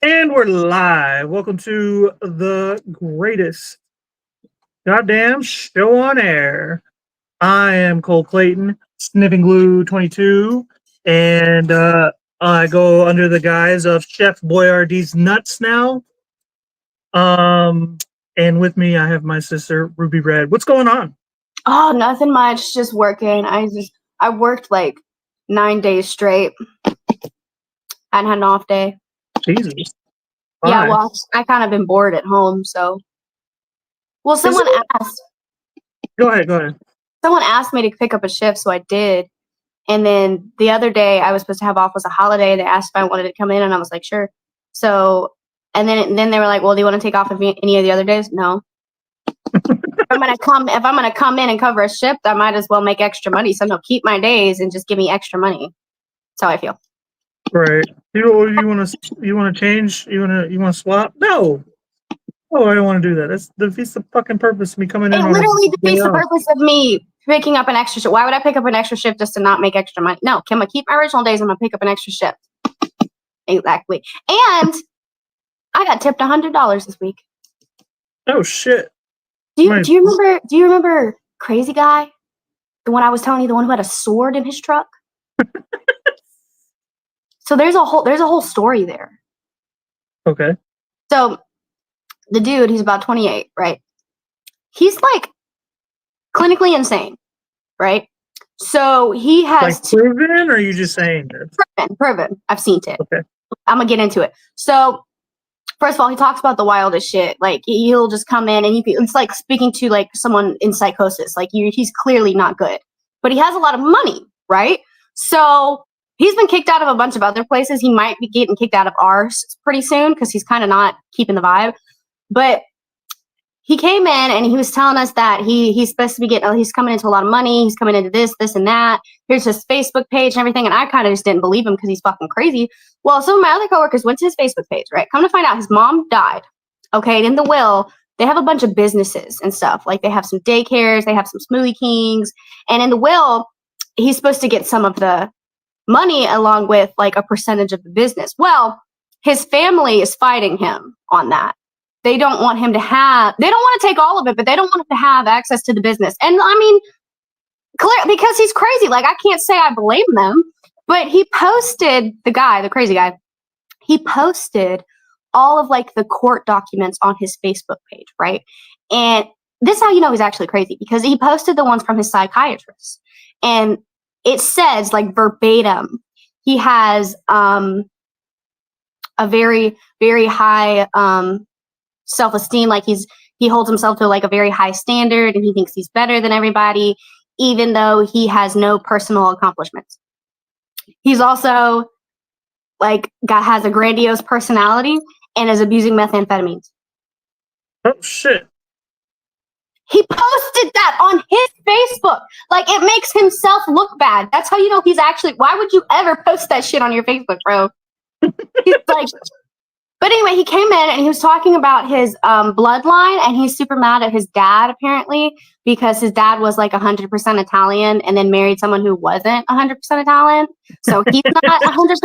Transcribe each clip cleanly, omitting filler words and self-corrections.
And we're live. Welcome to the greatest goddamn show on air. I am Cole Clayton, Sniffing Glue 22, and I go under the guise of Chef Boyardee's Nuts now. Um, and with me, I have my sister Ruby Red. What's going on? Oh, nothing much. Just working. I worked like 9 days straight. I had an off day. Jesus. Yeah, well, I kind of been bored at home, so. Well, someone asked. Go ahead. Someone asked me to pick up a shift, so I did. And then the other day I was supposed to have off was a holiday. They asked if I wanted to come in, and I was like, sure. So, and then they were like, well, do you want to take off any of the other days? No. If I'm gonna come in and cover a shift, I might as well make extra money. So no, keep my days and just give me extra money. That's how I feel. Right. You want to change? You want to swap? No. Oh, I don't want to do that. That defeats the fucking purpose of me coming in. It literally defeats the purpose of me picking up an extra shift. Why would I pick up an extra shift just to not make extra money? No, I'm gonna keep my original days. I'm gonna pick up an extra shift. Exactly. And I got tipped $100 this week. Oh shit. Do you remember Crazy Guy? The one I was telling you, the one who had a sword in his truck? So there's a whole story there. Okay. So the dude, he's about 28, right? He's like clinically insane, right? So he has proven, or are you just saying this? Proven. I've seen it. Okay. I'm gonna get into it. So first of all, he talks about the wildest shit. Like he'll just come in and it's like speaking to like someone in psychosis. Like he's clearly not good, but he has a lot of money, right? So he's been kicked out of a bunch of other places. He might be getting kicked out of ours pretty soon because he's kind of not keeping the vibe. But he came in and he was telling us that he's supposed to be he's coming into a lot of money. He's coming into this and that. Here's his Facebook page and everything. And I kind of just didn't believe him because he's fucking crazy. Well, some of my other coworkers went to his Facebook page, right? Come to find out his mom died. Okay. And in the will, they have a bunch of businesses and stuff. Like they have some daycares, they have some Smoothie Kings. And in the will, he's supposed to get some of the money along with like a percentage of the business. Well, his family is fighting him on that. They don't want to take all of it, but they don't want him to have access to the business. And I mean, because he's crazy. Like, I can't say I blame them, but he posted, the crazy guy, he posted all of like the court documents on his Facebook page, right? And this is how you know he's actually crazy, because he posted the ones from his psychiatrist. And it says like verbatim, he has a very, very high self-esteem. Like he holds himself to like a very high standard, and he thinks he's better than everybody, even though he has no personal accomplishments. He's also like has a grandiose personality and is abusing methamphetamines. Oh shit. He posted that on his Facebook. Like, it makes himself look bad. That's how you know he's actually, why would you ever post that shit on your Facebook, bro? He's like, but anyway, he came in and he was talking about his bloodline, and he's super mad at his dad, apparently, because his dad was like 100% Italian and then married someone who wasn't 100% Italian. So he's not 100%.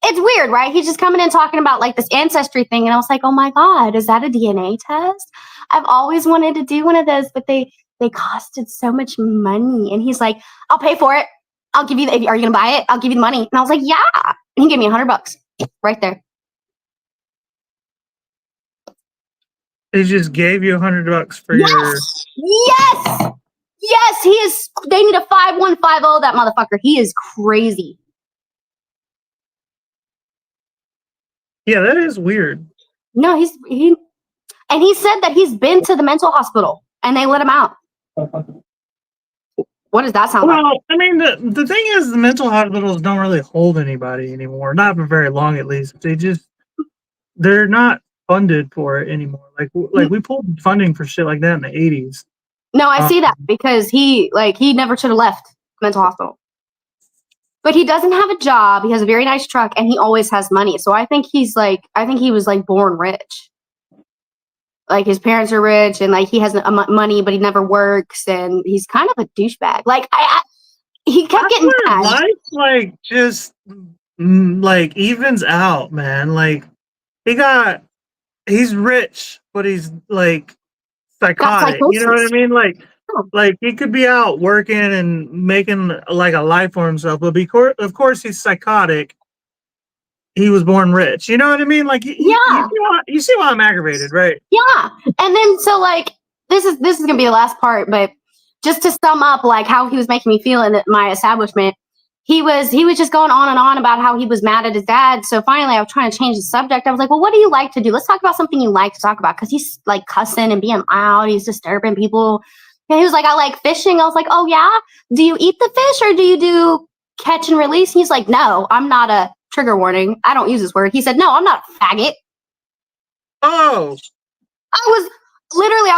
It's weird, right? He's just coming in talking about like this ancestry thing. And I was like, oh my God, is that a DNA test? I've always wanted to do one of those, but they costed so much money. And he's like, I'll pay for it. I'll give you are you going to buy it? I'll give you the money. And I was like, yeah. And he gave me $100 right there. He just gave you $100 for your. Yes. He is. They need a 5150. That motherfucker. He is crazy. Yeah, that is weird. No, he said that he's been to the mental hospital and they let him out. What does that sound like? Well, I mean, the thing is, the mental hospitals don't really hold anybody anymore. Not for very long, at least. They're not funded for it anymore. Like we pulled funding for shit like that in the 80s. No, I see that, because he never should have left mental hospital. But he doesn't have a job. He has a very nice truck, and he always has money. So I think he was like born rich. Like his parents are rich, and like he has money, but he never works, and he's kind of a douchebag. Like he kept getting mad. Life like just like evens out, man. Like he's rich, but he's like Got psychotic. You know what I psychosis. mean? Oh. Like he could be out working and making like a life for himself, but of course he's psychotic. He was born rich. You know what I mean? Like Yeah. you see why I'm aggravated, right? Yeah. And then so like this is gonna be the last part, but just to sum up like how he was making me feel in my establishment, he was just going on and on about how he was mad at his dad. So finally I was trying to change the subject. I was like, well, what do you like to do? Let's talk about something you like to talk about, because he's like cussing and being loud, he's disturbing people. And he was like, I like fishing. I was like, oh yeah? Do you eat the fish or do you do catch and release? He's like, no, I'm not a trigger warning. I don't use this word. He said, no, I'm not a faggot. Oh, I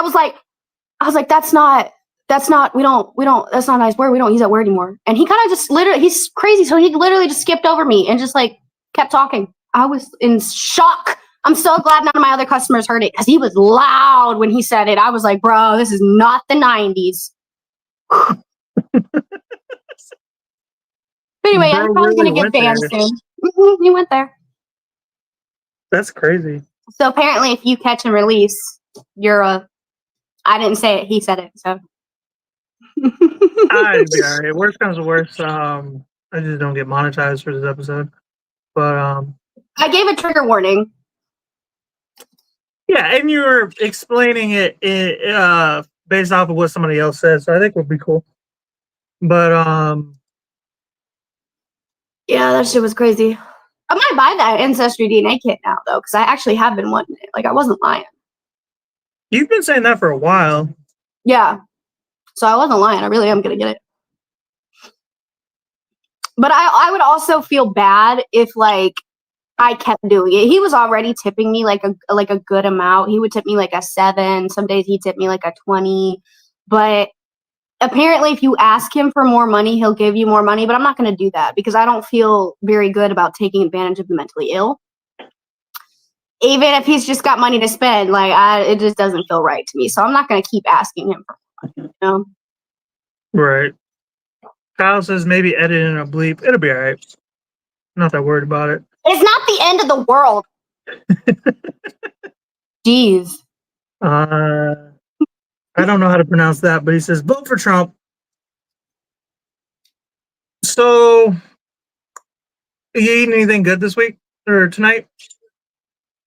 was like, that's not, that's not a nice word. We don't use that word anymore. And he kind of just literally, he's crazy. So he literally just skipped over me and just like kept talking. I was in shock. I'm so glad none of my other customers heard it, because he was loud when he said it. I was like, bro, this is not the 90s. But anyway, bro, I'm probably really going to get went there. banned soon. He went there. That's crazy. So apparently if you catch and release, I didn't say it, he said it. So I'd be all right. Worst comes to worst, I just don't get monetized for this episode. But I gave a trigger warning. yeah, and you were explaining it based off of what somebody else said, so I think would be cool. But Yeah, that shit was crazy. I might buy that Ancestry DNA kit now, though, because I actually have been wanting it. Like, I wasn't lying. you've been saying that for a while. Yeah. So I wasn't lying. I really am going to get it. But I would also feel bad if, like, I kept doing it. He was already tipping me, like a good amount. He would tip me, like, a 7. Some days he'd tip me, like, a 20. But apparently, if you ask him for more money, he'll give you more money. But I'm not going to do that, because I don't feel very good about taking advantage of the mentally ill. Even if he's just got money to spend, like, it just doesn't feel right to me. So I'm not going to keep asking him for money, you know? Right. Kyle says maybe edit in a bleep. It'll be all right. Not that worried about it. It's not the end of the world. Jeez. I don't know how to pronounce that, but he says vote for Trump. So, you eating anything good this week or tonight?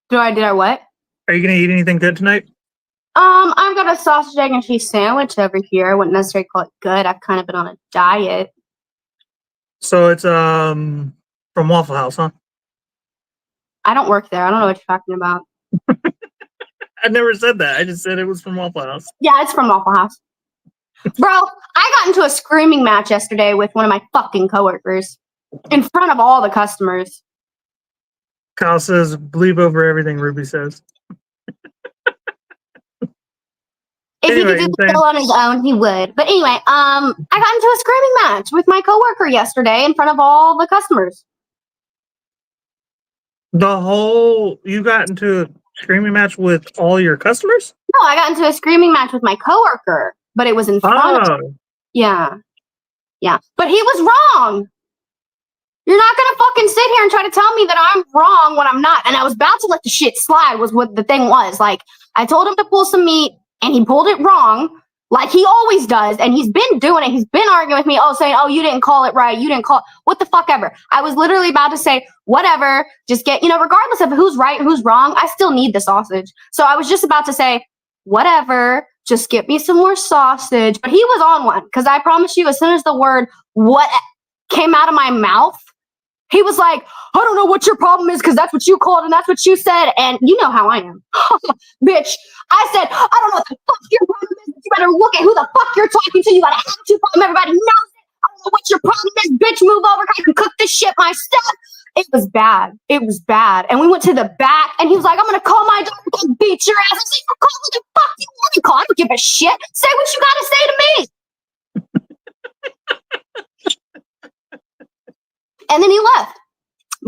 Did I what? Are you gonna eat anything good tonight? I've got a sausage, egg, and cheese sandwich over here. I wouldn't necessarily call it good. I've kind of been on a diet. So it's from Waffle House, huh? I don't work there. I don't know what you're talking about. I never said that. I just said it was from Waffle House. Yeah, it's from Waffle House. Bro, I got into a screaming match yesterday with one of my fucking coworkers in front of all the customers. Kyle says bleep over everything Ruby says. If Anyway, he could do the show on his own, he would. But anyway, I got into a screaming match with my coworker yesterday in front of all the customers. You got into a screaming match with all your customers? No, I got into a screaming match with my coworker, but it was in front of. Yeah. But he was wrong. You're not gonna fucking sit here and try to tell me that I'm wrong when I'm not. And I was about to let the shit slide, was what the thing was. Like, I told him to pull some meat, and he pulled it wrong, like he always does. And he's been doing it. He's been arguing with me, saying, oh, you didn't call it right. You didn't call it. What the fuck ever. I was literally about to say, whatever, just get, regardless of who's right, who's wrong, I still need the sausage. So I was just about to say, whatever, just get me some more sausage. But he was on one, because I promise you, as soon as the word what came out of my mouth, he was like, I don't know what your problem is, because that's what you called and that's what you said. And you know how I am. Bitch, I said, I don't know what the fuck your problem is. You better look at who the fuck you're talking to. You got an attitude problem. Everybody knows it. I don't know what your problem is. Bitch, move over. I can cook this shit myself. It was bad. It was bad. And we went to the back, and he was like, I'm going to call my daughter and beat your ass. I said, you call who the fuck you want to call. I don't give a shit. Say what you got to say to me. And then he left.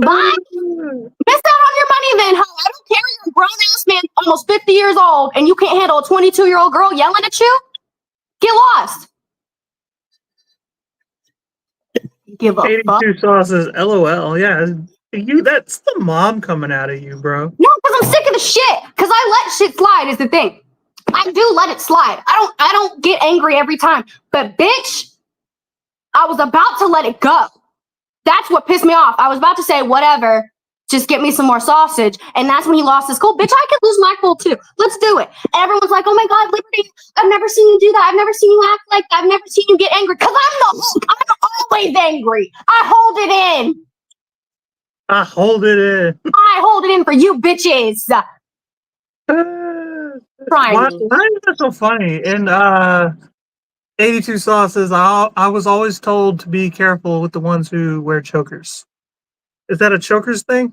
Bye. Miss out on your money then, huh? I don't care. You're a grown-ass man, almost 50 years old, and you can't handle a 22-year-old girl yelling at you? Get lost. Give a fuck. 82 sauces, LOL. Yeah, that's the mom coming out of you, bro. No, I'm sick of the shit. Because I let shit slide is the thing. I do let it slide. I don't get angry every time. But bitch, I was about to let it go. That's what pissed me off. I was about to say, whatever, just get me some more sausage. And that's when he lost his cool. Bitch, I could lose my cool too. Let's do it. And everyone's like, oh my God, Liberty, I've never seen you do that. I've never seen you act like that. I've never seen you get angry. Because I'm the Hulk. I'm always angry. I hold it in. I hold it in. I hold it in for you bitches. Try Why me. is that so funny? In 82 sauces, I was always told to be careful with the ones who wear chokers. Is that a chokers thing?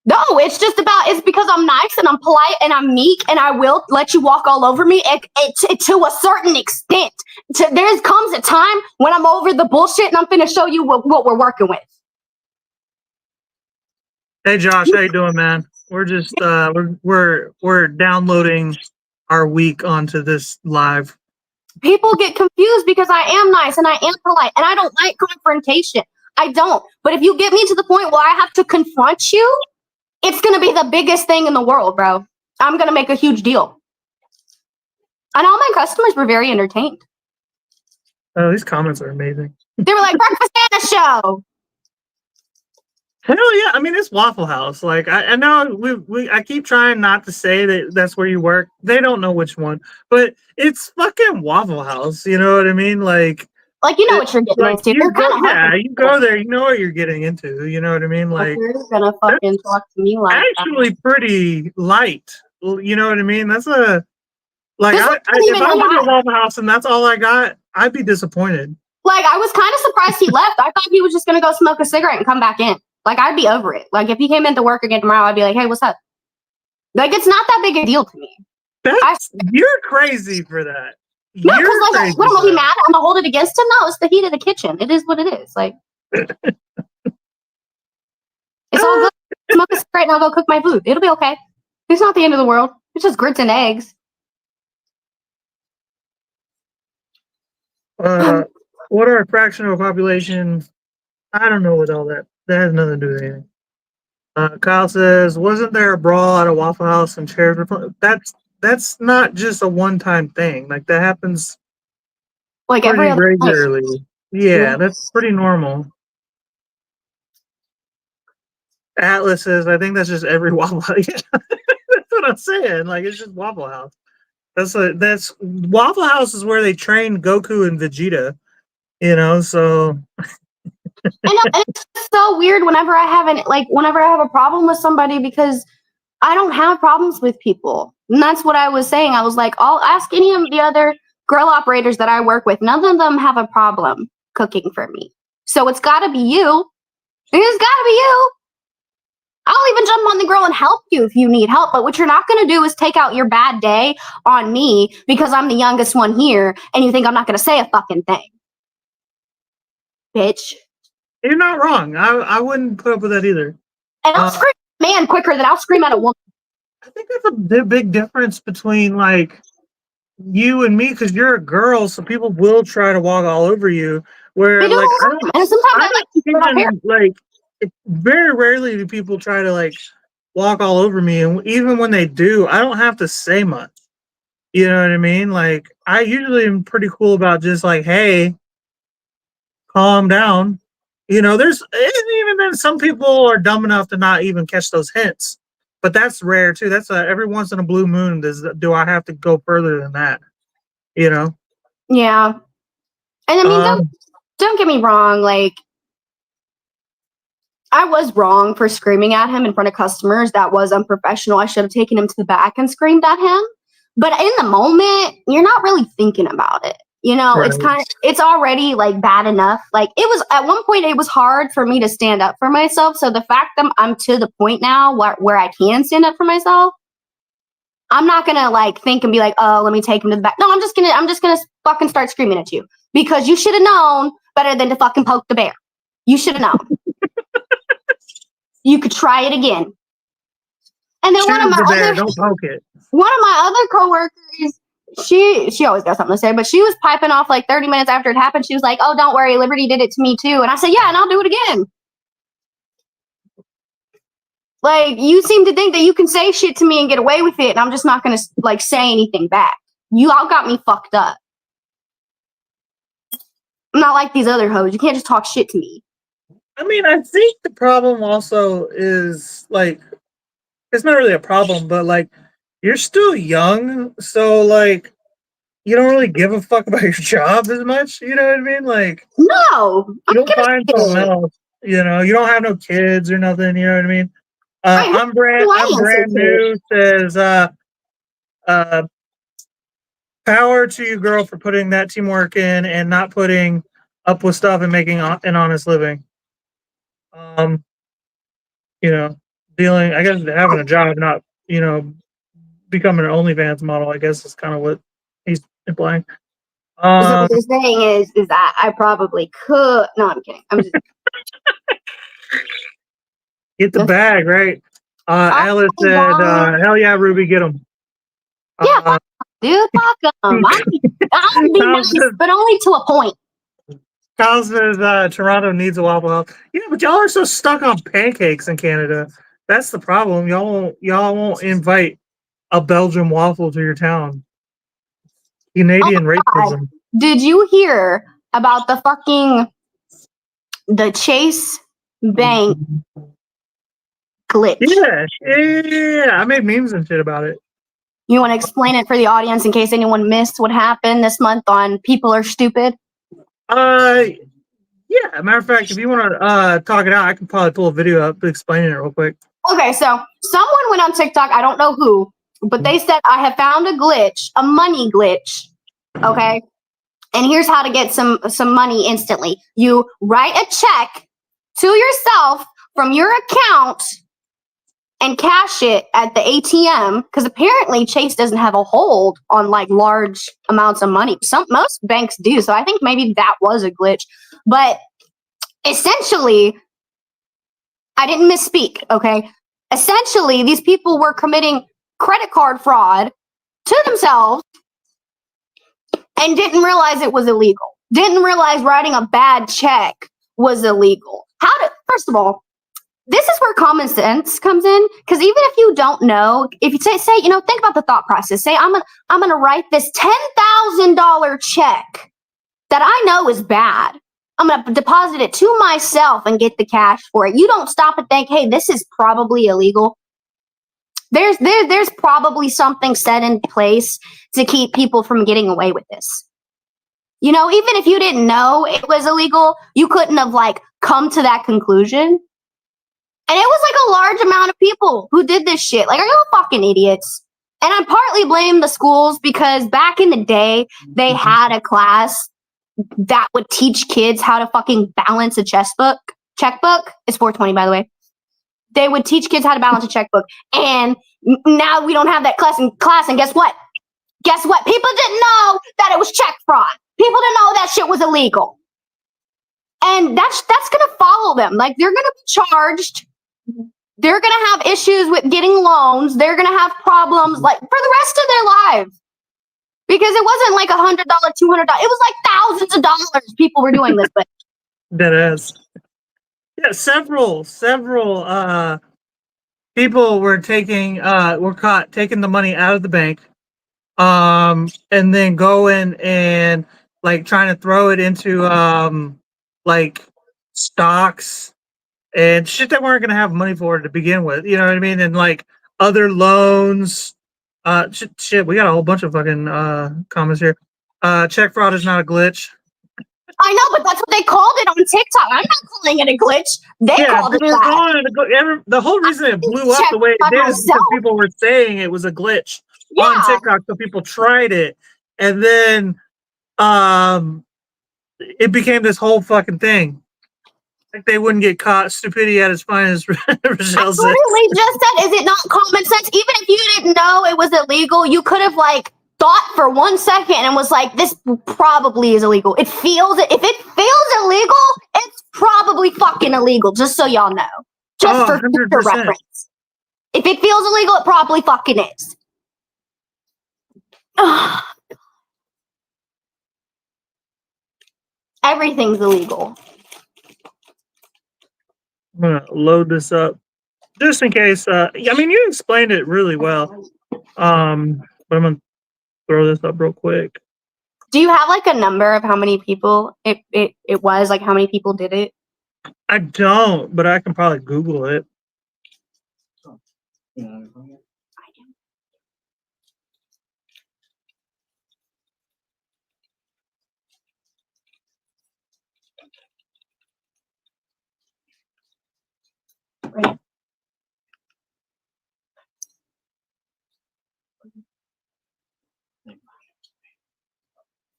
No, it's because I'm nice and I'm polite and I'm meek and I will let you walk all over me to a certain extent. There comes a time when I'm over the bullshit and I'm finna show you what we're working with. Hey Josh, how you doing, man? We're just we're downloading our week onto this live. People get confused because I am nice and I am polite and I don't like confrontation. I don't. But if you get me to the point where I have to confront you, it's going to be the biggest thing in the world, bro. I'm going to make a huge deal. And all my customers were very entertained. Oh, these comments are amazing. They were like, Breakfast Santa show. Hell yeah. I mean, it's Waffle House. Like, I know I keep trying not to say that that's where you work. They don't know which one, but it's fucking Waffle House. You know what I mean? Like you know what you're getting into. You go there, you know what you're getting into. You know what I mean? Like, you're gonna fucking talk to me like actually that. Pretty light. You know what I mean? That's a like if I went to Waffle House and that's all I got, I'd be disappointed. Like, I was kind of surprised he left. I thought he was just gonna go smoke a cigarette and come back in. Like, I'd be over it. Like, if he came into work again tomorrow, I'd be like, hey, what's up? Like, it's not that big a deal to me. You're crazy for that. No, because like, what am I be mad? I'm gonna hold it against him? No, it's the heat of the kitchen. It is what it is. Like, it's all good. Smoke a cigarette and I'll go cook my food. It'll be okay. It's not the end of the world. It's just grits and eggs. What are a fraction of a population? I don't know what all that has nothing to do with anything. Kyle says, wasn't there a brawl at a Waffle House and chairs were that's not just a one-time thing. Like, that happens like every other regularly. Yeah, that's pretty normal. Atlas says, I think that's just every Waffle House. That's what I'm saying. Like, it's just Waffle House. That's Waffle House is where they train Goku and Vegeta. You know, so. And it's so weird whenever I have a problem with somebody, because I don't have problems with people. And that's what I was saying. I was like, I'll ask any of the other grill operators that I work with. None of them have a problem cooking for me. So it's got to be you. It's got to be you. I'll even jump on the grill and help you if you need help. But what you're not going to do is take out your bad day on me because I'm the youngest one here and you think I'm not going to say a fucking thing. Bitch. You're not wrong. I wouldn't put up with that either. And I'll scream at a man quicker than I'll scream at a woman. I think that's a big difference between, like, you and me, because you're a girl, so people will try to walk all over you. Where, like, very rarely do people try to, like, walk all over me, and even when they do, I don't have to say much. You know what I mean? Like, I usually am pretty cool about just like, hey, calm down. You know, even then some people are dumb enough to not even catch those hints, but that's rare too. That's every once in a blue moon. Do I have to go further than that? You know? Yeah. And I mean, don't get me wrong. Like, I was wrong for screaming at him in front of customers. That was unprofessional. I should have taken him to the back and screamed at him. But in the moment, you're not really thinking about it. You know, right. It's already like bad enough. Like, it was at one point, it was hard for me to stand up for myself. So the fact that I'm to the point now where I can stand up for myself, I'm not gonna like think and be like, oh, let me take him to the back. No, I'm just gonna fucking start screaming at you because you should have known better than to fucking poke the bear. You should have known. You could try it again. And then one of my other coworkers, she always got something to say, but she was piping off like 30 minutes after it happened. She was like, oh, don't worry, Liberty did it to me too. And I said, yeah, and I'll do it again. Like, you seem to think that you can say shit to me and get away with it, and I'm just not gonna like say anything back. You all got me fucked up. I'm not like these other hoes. You can't just talk shit to me. I mean, I think the problem also is like it's not really a problem, but like you're still young, so like you don't really give a fuck about your job as much. You know what I mean? Like No, you I'm don't gonna find something else. You know, you don't have no kids or nothing. You know what I mean? right. Who do I I'm answer brand to? new. Says uh, power to you, girl, for putting that teamwork in and not putting up with stuff and making an honest living. Um, you know, dealing. I guess having a job, not becoming an OnlyFans model. I guess is kind of what he's implying. So Um, what they're saying is that I probably could. No, I'm kidding. I'm just. get the bag, right? Oh Alice my said, god. "Hell yeah, Ruby, get him." Yeah, fuck 'em, dude, fuck them. I'll be Kyle nice, says, but only to a point. Toronto needs a Waffle House. Yeah, but y'all are so stuck on pancakes in Canada. That's the problem. Y'all won't invite a Belgian waffle to your town. Oh Canadian my god. racism. Did you hear about the Chase Bank glitch? Yeah. I made memes and shit about it. You want to explain it for the audience in case anyone missed what happened this month on People Are Stupid? Uh, yeah. Matter of fact, if you want to talk it out, I can probably pull a video up explaining it real quick. Okay, so someone went on TikTok, I don't know who, but they said, I have found a glitch, a money glitch. Okay. And here's how to get some money instantly. You write a check to yourself from your account and cash it at the ATM, because apparently Chase doesn't have a hold on like large amounts of money. Most banks do, so I think maybe that was a glitch. But essentially, I didn't misspeak, okay? Essentially, these people were committing credit card fraud to themselves and didn't realize it was illegal. Didn't realize writing a bad check was illegal. First of all, this is where common sense comes in, because even if you don't know, if you say, think about the thought process. Say, I'm gonna write this $10,000 check that I know is bad. I'm gonna deposit it to myself and get the cash for it. You don't stop and think, hey, this is probably illegal. There's probably something set in place to keep people from getting away with this. You know, even if you didn't know it was illegal, you couldn't have like come to that conclusion. And it was like a large amount of people who did this shit. Like, are you fucking idiots? And I partly blame the schools, because back in the day, they had a class that would teach kids how to fucking balance a checkbook. It's 420, by the way. They would teach kids how to balance a checkbook. And now we don't have that class. And guess what? People didn't know that it was check fraud. People didn't know that shit was illegal. And that's going to follow them. Like, they're going to be charged. They're going to have issues with getting loans. They're going to have problems like for the rest of their lives. Because it wasn't like $100, $200. It was like thousands of dollars people were doing this with. That is. Yeah, several people were caught taking the money out of the bank, and then going and like trying to throw it into like stocks and shit that weren't gonna have money for to begin with. You know what I mean? And like other loans. Shit, we got a whole bunch of fucking comments here. Check fraud is not a glitch. I know, but that's what they called it on TikTok. I'm not calling it a glitch. They called it that. The whole reason it blew up the way it did is because people were saying it was a glitch on TikTok, so people tried it, and then it became this whole fucking thing. Like they wouldn't get caught. Stupidity at its finest. Rochelle says. Literally just said, is it not common sense? Even if you didn't know it was illegal, you could have like thought for 1 second and was like, this probably is illegal. If it feels illegal, it's probably fucking illegal, just so y'all know. Just for future reference. If it feels illegal, it probably fucking is. Everything's illegal. I'm gonna load this up. just in case. I mean, you explained it really well. But I'm gonna throw this up real quick. Do you have like a number of how many people it was? Like how many people did it? I don't, but I can probably Google it.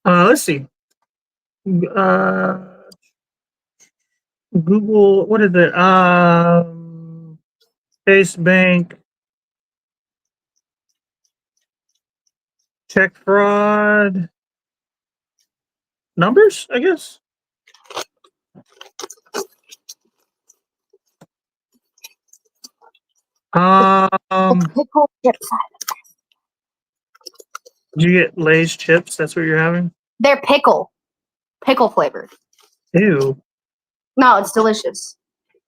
Let's see. Google. What is it? Chase Bank check fraud numbers. I guess. Pickle chips. Did you get Lay's chips? That's what you're having. They're pickle flavored. Ew. No, it's delicious.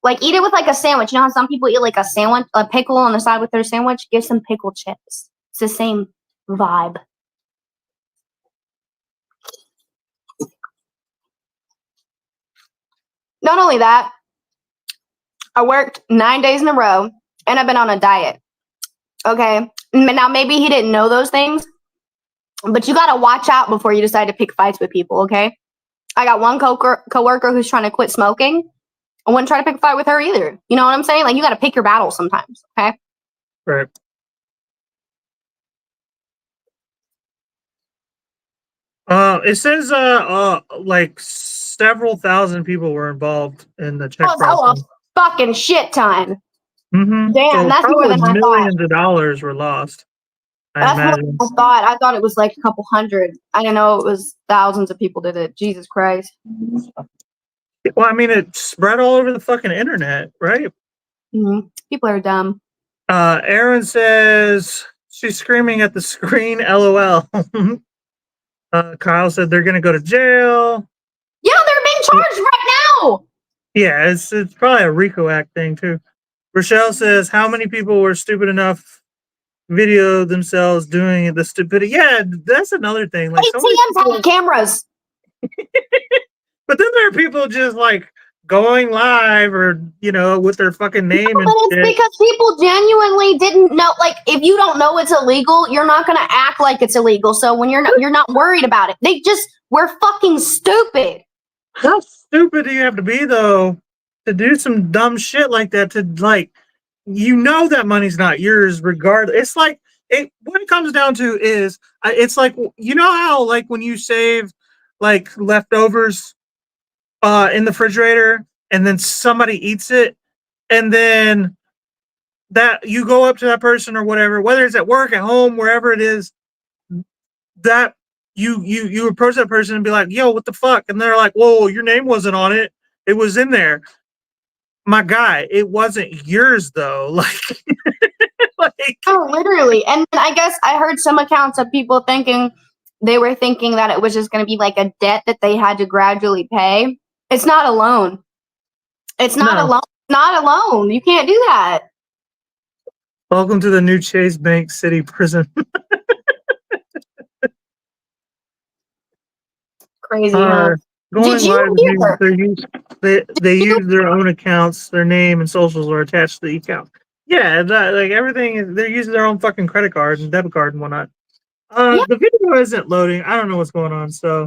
Like eat it with like a sandwich. You know how some people eat like a sandwich, a pickle on the side with their sandwich? Give some pickle chips. It's the same vibe. Not only that, I worked 9 days in a row and I've been on a diet. Okay. Now maybe he didn't know those things, but you gotta watch out before you decide to pick fights with people, okay? I got one coworker who's trying to quit smoking. I wouldn't try to pick a fight with her either. You know what I'm saying? Like you gotta pick your battles sometimes, okay? Right. It says like several thousand people were involved in the check process. Fucking shit time. Mm-hmm. Damn, So that's more than I thought. millions of dollars were lost. That's what I thought. I thought it was like a couple hundred. I didn't know it was thousands of people did it. Jesus Christ. Well, I mean, it spread all over the fucking internet, right? Mm-hmm. People are dumb. Aaron says she's screaming at the screen. LOL. Kyle said they're gonna go to jail. Yeah, they're being charged right now. Yeah, it's probably a RICO Act thing too. Rochelle says, how many people were stupid enough video themselves doing the stupidity? Yeah, that's another thing. Like ATMs have cameras. But then there are people just like going live or with their fucking name and it's shit. because people genuinely didn't know. Like if you don't know it's illegal, you're not gonna act like it's illegal. So when you're not worried about it. They just were fucking stupid. How stupid do you have to be though to do some dumb shit like that? To like, that money's not yours regardless. It's like what it comes down to is it's like how like when you save like leftovers in the refrigerator and then somebody eats it and then that you go up to that person or whatever, whether it's at work, at home, wherever it is, that you approach that person and be like, yo, what the fuck? And they're like, whoa, your name wasn't on it. It was in there. My guy, it wasn't yours though. Like oh, literally. And I guess I heard some accounts of people thinking that it was just going to be like a debt that they had to gradually pay. It's not a loan. It's not a loan. It's not a loan. You can't do that. Welcome to the new Chase Bank City prison. Crazy. Huh? Going live, they use their own accounts. Their name and socials are attached to the account. Yeah, like everything is. They're using their own fucking credit card and debit card and whatnot. The video isn't loading. I don't know what's going on. So,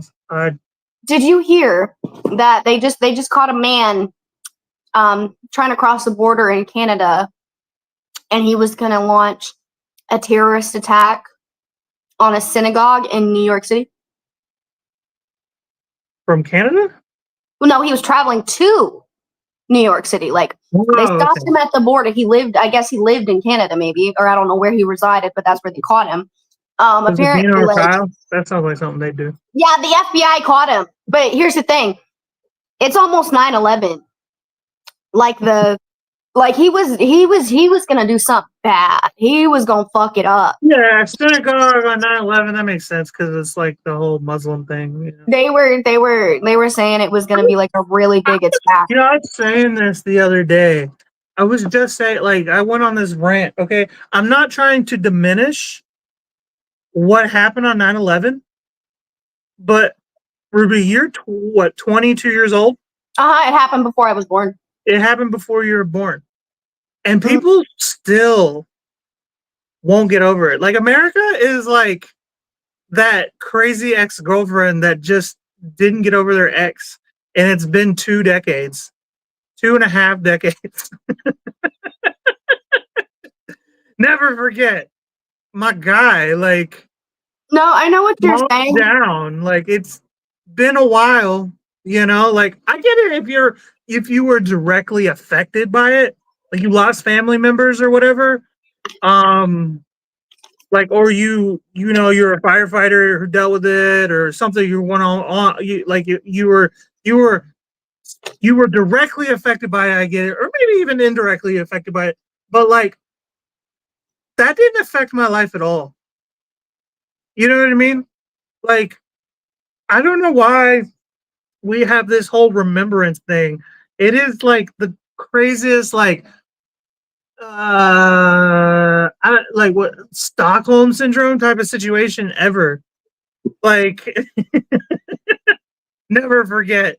did you hear that they just caught a man trying to cross the border in Canada, and he was going to launch a terrorist attack on a synagogue in New York City? From Canada? Well, no, he was traveling to New York City. Like they stopped him at the border. I guess he lived in Canada, maybe, or I don't know where he resided, but that's where they caught him. Apparently, that sounds like something they do. Yeah, the FBI caught him. But here's the thing: it's almost 9/11. He was gonna do something bad. He was gonna fuck it up. Yeah, synagogue on 9/11. That makes sense because it's like the whole Muslim thing. They were saying it was gonna be like a really big attack. I was saying this the other day. I was just saying, like, I went on this rant. Okay, I'm not trying to diminish what happened on 9/11, but Ruby, you're what, 22 years old? It happened before I was born. It happened before you were born, and Mhm. people still won't get over it. Like, America is like that crazy ex-girlfriend that just didn't get over their ex, and it's been 2 decades, 2.5 decades. Never forget, my guy. Like, No, I know what you're calm saying. down. Like, it's been a while. Like, I get it if you were directly affected by it, like you lost family members or whatever. Like, or you're a firefighter who dealt with it or something. You went on you like you were you were directly affected by it. I get it, or maybe even indirectly affected by it. But like, that didn't affect my life at all. You know what I mean? Like, I don't know why we have this whole remembrance thing. It is like the craziest, like, like what, Stockholm syndrome type of situation ever. Like, never forget.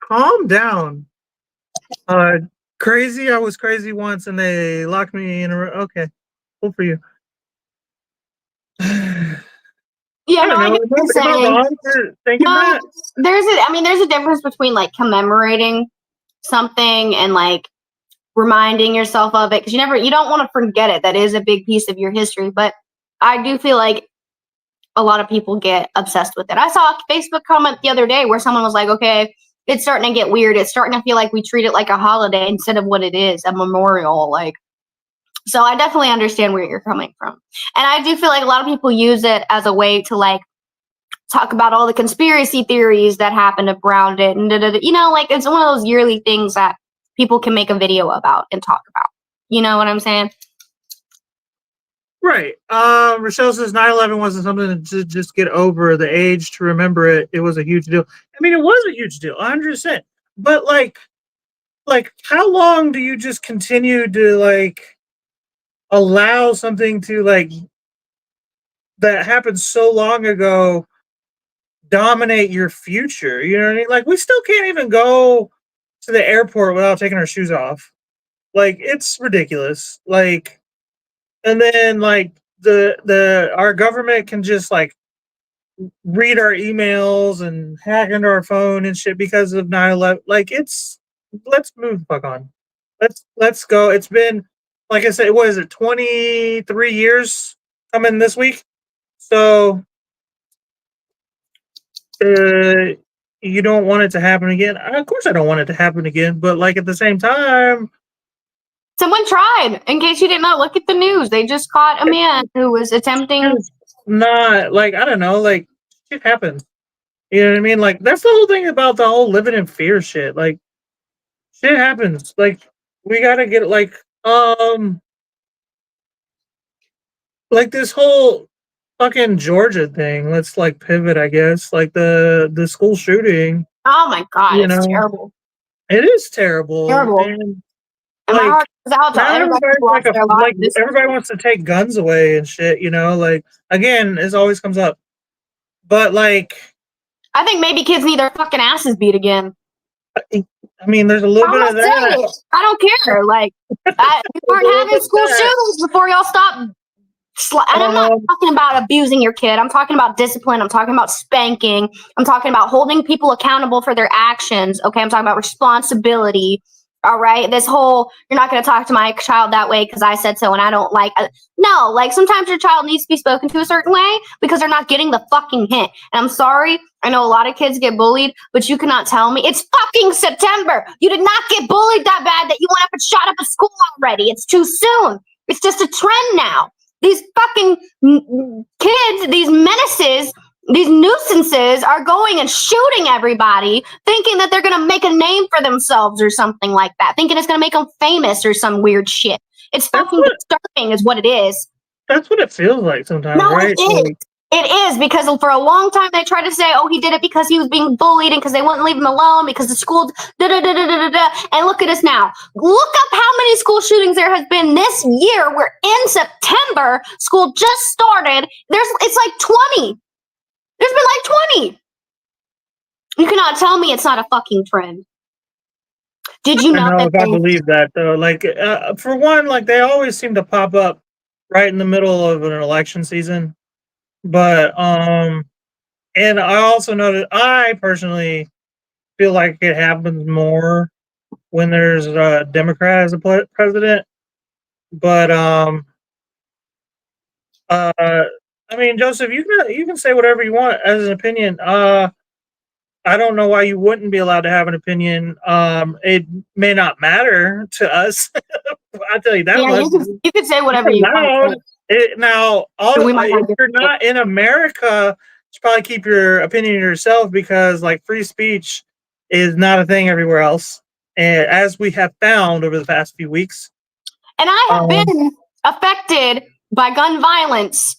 Calm down. Uh, crazy. I was crazy once, and they locked me in a room. Okay, cool for you. I Yeah, no, don't I know. get what you're Am I saying. wrong for thinking No, that? there's a difference between like commemorating something and like reminding yourself of it because you don't want to forget it. That is a big piece of your history, but I do feel like a lot of people get obsessed with it. I saw a Facebook comment the other day where someone was like, okay, it's starting to get weird. It's starting to feel like we treat it like a holiday instead of what it is, a memorial. Like, so I definitely understand where you're coming from. And I do feel like a lot of people use it as a way to like talk about all the conspiracy theories that happened around it. And like it's one of those yearly things that people can make a video about and talk about. You know what I'm saying? Right. Rochelle says 9/11 wasn't something to just get over. The age to remember it, it was a huge deal. I mean, it was a huge deal, 100%. But like, how long do you just continue to like allow something to like that happened so long ago dominate your future? You know what I mean? Like, we still can't even go to the airport without taking our shoes off. Like, it's ridiculous. Like, and then like the our government can just like read our emails and hack into our phone and shit because of 9/11. Like, it's, let's move the fuck on. Let's go. It's been, like I said, what is it, 23 years coming this week? So uh you don't want it to happen again. Of course I don't want it to happen again, but like at the same time, Someone tried. In case you did not look at the news, they just caught a man who was attempting. it's not like, I don't know, like, shit happens. You know what I mean? Like, that's the whole thing about the whole living in fear shit. Like, shit happens. Like, we gotta get like this whole fucking Georgia thing. Let's like pivot, I guess. Like the school shooting. Oh my god, You it's know, terrible, it is terrible, terrible. and And my like heart goes out to now everybody everybody's who like lost their lives like this everybody weekend. wants to take guns away and shit. Like, again, this always comes up, but like, I think maybe kids need their fucking asses beat again. I mean, there's a little I'm bit gonna of say that. it. I don't care. Like, we There's a weren't little having bit of school that. shootings before y'all stopped. And I'm not Um, talking about abusing your kid. I'm talking about discipline. I'm talking about spanking. I'm talking about holding people accountable for their actions. Okay. I'm talking about responsibility. All right. This whole, you're not going to talk to my child that way because I said so and I don't like. No, like sometimes your child needs to be spoken to a certain way because they're not getting the fucking hint. And I'm sorry. I know a lot of kids get bullied, but you cannot tell me it's fucking September. You did not get bullied that bad that you went up and shot up a school already. It's too soon. It's just a trend now. These fucking kids, these menaces, these nuisances are going and shooting everybody, thinking that they're going to make a name for themselves or something like that, thinking it's going to make them famous or some weird shit. It's fucking disturbing, is what it is. that's what it feels like sometimes, No, it right? is. Like, It is, because for a long time they tried to say, oh, he did it because he was being bullied and because they wouldn't leave him alone because the school and look at us now. Look up how many school shootings there has been this year. We're in September. School just started. It's like 20. There's been like 20. You cannot tell me it's not a fucking trend. Did you know I know that if I believe that though. Like for one, like they always seem to pop up right in the middle of an election season. But and I also know that I personally feel like it happens more when there's a Democrat as a president. But I mean, Joseph, you can say whatever you want as an opinion. I don't know why you wouldn't be allowed to have an opinion. It may not matter to us. I'll tell you that yeah, much. you could say whatever you want. Now, We might have if you're not in America, you should probably keep your opinion to yourself because, like, free speech is not a thing everywhere else, and as we have found over the past few weeks. And I have been affected by gun violence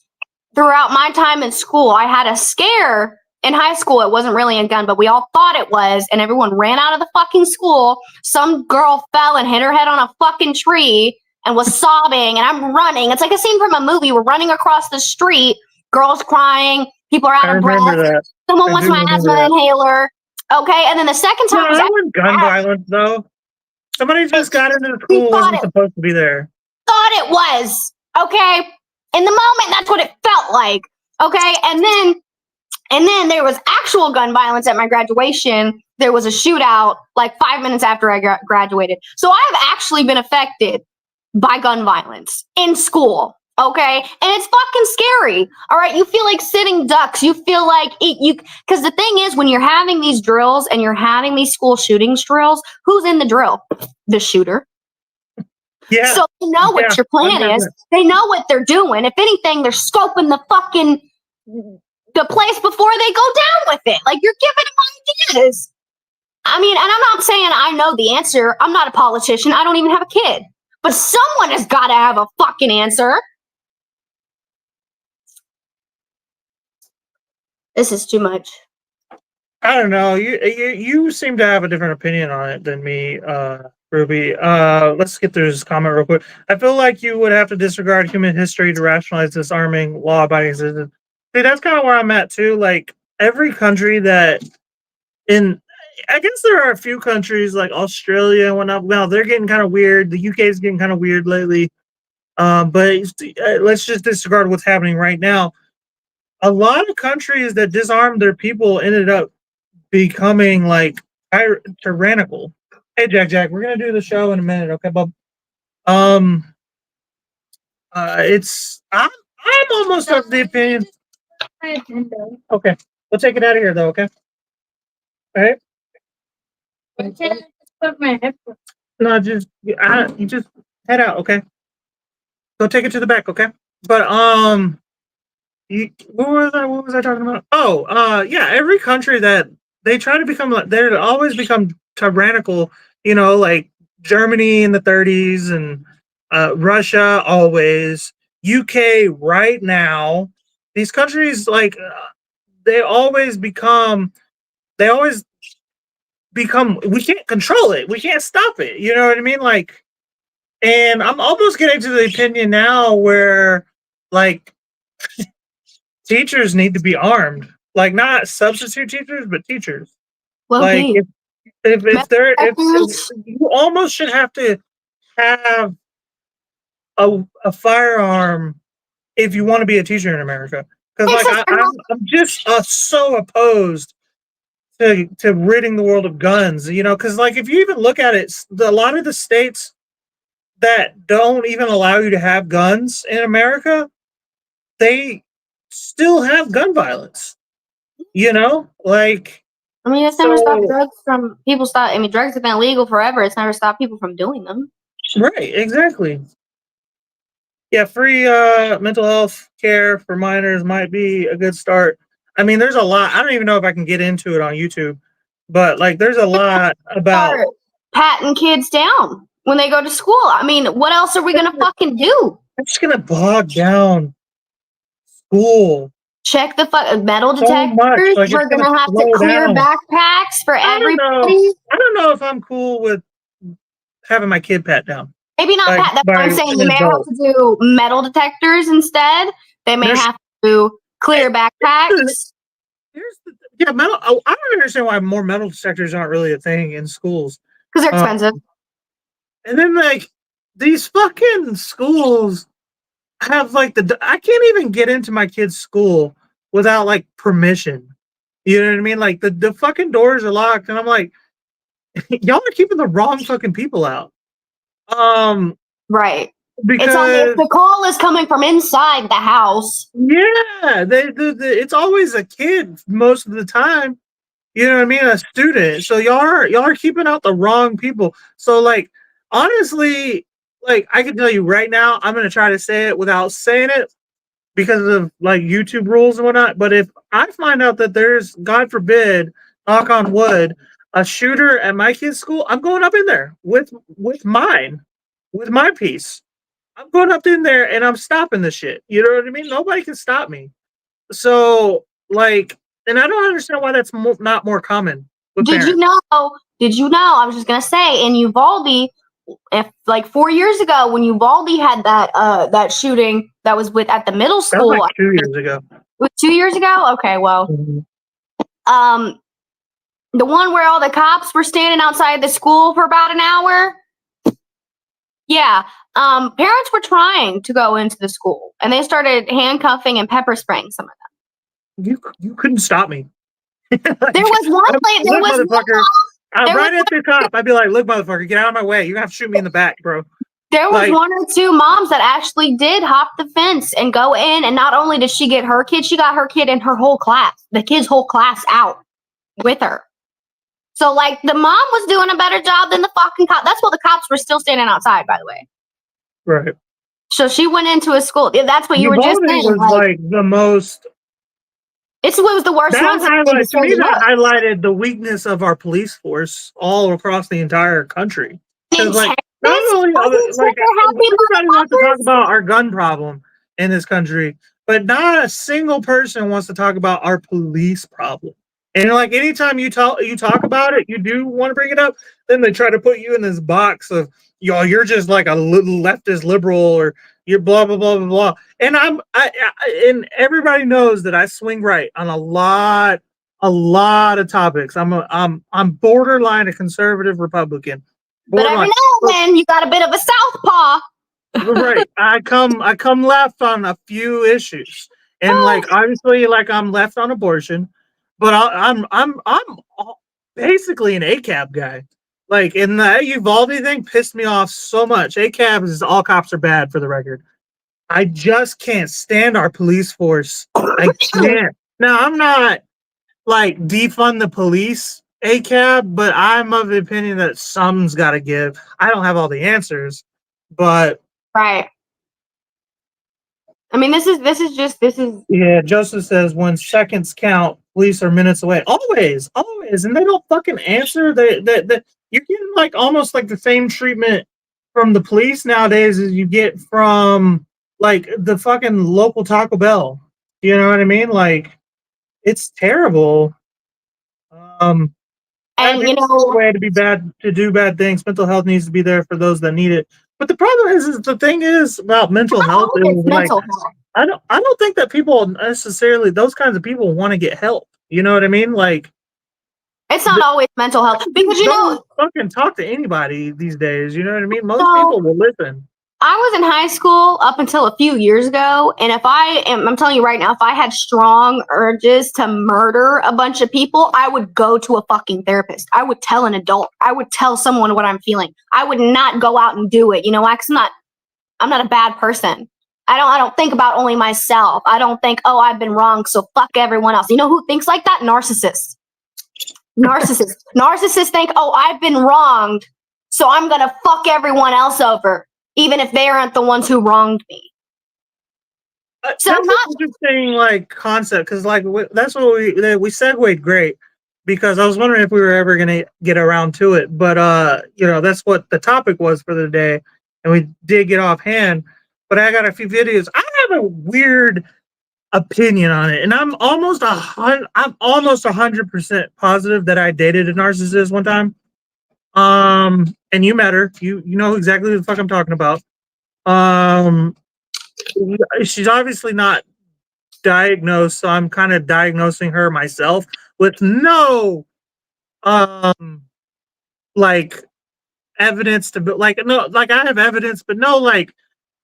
throughout my time in school. I had a scare in high school. It wasn't really a gun, but we all thought it was, and everyone ran out of the fucking school. Some girl fell and hit her head on a fucking tree and was sobbing, and I'm running. It's like a scene from a movie. We're running across the street, girls crying, people are out of breath. Someone wants my asthma inhaler. Okay, and then the second time was gun violence, though. Somebody just got into the school wasn't supposed to be there. Thought it was, okay? In the moment, that's what it felt like, okay? And then there was actual gun violence at my graduation. There was a shootout like 5 minutes after I graduated. So I've actually been affected by gun violence in school, okay? And it's fucking scary, all right? You feel like sitting ducks. You feel like because the thing is, when you're having these drills and you're having these school shootings drills, who's in the drill? The shooter. Yeah. So they know what your plan is. They know what they're doing. If anything, they're scoping the place before they go down with it. Like, you're giving them ideas. I mean, and I'm not saying I know the answer. I'm not a politician. I don't even have a kid. But someone has got to have a fucking answer. This is too much. I don't know. You seem to have a different opinion on it than me, Ruby. Let's get through this comment real quick. I feel like you would have to disregard human history to rationalize disarming law-abiding citizens. See, that's kind of where I'm at too. Like every country I guess there are a few countries like Australia and whatnot. Now they're getting kind of weird. The UK is getting kind of weird lately. But let's just disregard what's happening right now. A lot of countries that disarmed their people ended up becoming like tyrannical. Hey, Jack, we're gonna do the show in a minute, okay, bub? I'm almost of the opinion. Okay, we'll take it out of here though, okay? All right. I can't put my headphones. No, you just head out, okay? Go take it to the back, okay? But what was I talking about? Oh, yeah, every country that they try to become like they always become tyrannical, like Germany in the 30s and Russia always, UK right now. These countries like they always become we can't control it. We can't stop it. You know what I mean? Like, and I'm almost getting to the opinion now where like teachers need to be armed, like not substitute teachers, but teachers. Well, like if you almost should have to have a firearm if you want to be a teacher in America. Because like I'm just so opposed to ridding the world of guns, because like if you even look at it, a lot of the states that don't even allow you to have guns in America, they still have gun violence. Like I mean, it's never stopped drugs from people stop. I mean, drugs have been illegal forever. It's never stopped people from doing them. Right, exactly. Yeah, free mental health care for minors might be a good start. I mean, there's a lot. I don't even know if I can get into it on YouTube, but like, there's a lot about patting kids down when they go to school. I mean, what else are we gonna fucking do? I'm just gonna bog down school. check the metal So much. detectors. Like, We're it's gonna gonna have to slow clear down. backpacks for I don't know. everybody. I don't know if I'm cool with having my kid pat down Maybe not by Pat. That's what I'm saying. an They may have adult. to do metal detectors instead. They may There's have to do clear backpacks. here's the yeah metal. Oh, I don't understand why more metal detectors aren't really a thing in schools. Because they're Um, expensive. and then like these fucking schools have like I can't even get into my kid's school without like permission. You know what I mean? Like the fucking doors are locked, and I'm like, y'all are keeping the wrong fucking people out. Right. It's on if Because the call is coming from inside the house. yeah, it's always a kid most of the time. You know what I mean? A student. So y'all are keeping out the wrong people. So like honestly, like I can tell you right now, I'm gonna try to say it without saying it because of like YouTube rules and whatnot. But if I find out that there's, God forbid, knock on wood, a shooter at my kid's school, I'm going up in there with mine, with my piece. I'm going up in there and I'm stopping the shit. You know what I mean? Nobody can stop me. So like, and I don't understand why that's not more common with Did you parents. know? Did you know? I was just gonna say in Uvalde, if like 4 years ago when Uvalde had that shooting that was with at the middle That was like school, 2 years ago. was 2 years ago. Okay, well, Mhm. um, the one where all the cops were standing outside the school for about an hour. Yeah, parents were trying to go into the school, and they started handcuffing and pepper spraying some of You couldn't stop me. Like, them. There was one place. There look, was one. motherfucker. There was Right at the cop, I'd be like, "Look, motherfucker, get out of my way. You're gonna have to shoot me in the back, bro." There was Like, one or two moms that actually did hop the fence and go in, and not only did she get her kid, she got her kid and her whole class, the kid's whole class out with her. So, like, the mom was doing a better job than the fucking cop. That's why the cops were still standing outside, by the way. right. So she went into a school. That's what you were just Uvalde saying. was Like, like the most. it was the worst one. So they To me, decided, that look, highlighted the weakness of our police force all across the entire country. in Because like, Texas, not only fucking like trigger-happy everybody wants to talk motherfuckers. about our gun problem in this country, but not a single person wants to talk about our police problem. And like anytime you talk about it, you do want to bring it up, then they try to put you in this box of you're just like a little leftist liberal or you're blah blah blah blah blah. And and everybody knows that I swing right on a lot of topics. I'm borderline a conservative Republican. But every Borderline. now and then, you got a bit of a southpaw. Right. I come left on a few issues. And Oh, like obviously like I'm left on abortion, but basically an ACAB guy. Like in the Uvalde thing pissed me off so much. ACAB is all cops are bad for the record. I just can't stand our police force. I can't. Now I'm not like defund the police ACAB, but I'm of the opinion that some's got to give. I don't have all the answers, but right. I mean, this is. yeah, Joseph says when seconds count, police are minutes away. Always, always, and they don't fucking answer. They you're getting like almost like the same treatment from the police nowadays as you get from like the fucking local Taco Bell. You know what I mean? Like it's terrible. Um, Bad And you people are know, way to do bad things. Mental health needs to be there for those that need it. But the problem is the thing is about mental not health always is like mental health. I don't think that people necessarily those kinds of people want to get help. You know what I mean? Like It's not always mental health because you know, don't fucking talk to anybody these days. You know what I mean? Most so people will listen. I was in high school up until a few years ago, and I'm telling you right now, if I had strong urges to murder a bunch of people, I would go to a fucking therapist. I would tell an adult. I would tell someone what I'm feeling. I would not go out and do it. You know why? 'Cause I'm not a bad person. I don't think about only myself. I don't think, oh, I've been wrong, so fuck everyone else. You know who thinks like that? Narcissists. Narcissists think, oh, I've been wronged, so I'm gonna fuck everyone else over, even if they aren't the ones who wronged me. So That's not an interesting like concept because like that's what we segued great because I was wondering if we were ever gonna get around to it, but you know that's what the topic was for the day, and we did get offhand. But I got a few videos. I have a weird opinion on it, and I'm almost 100% positive that I dated a narcissist one time. And you met her. You know exactly what the fuck I'm talking about. Um, she's obviously not diagnosed, so I'm kind of diagnosing her myself with no like evidence to like no like I have evidence, but no like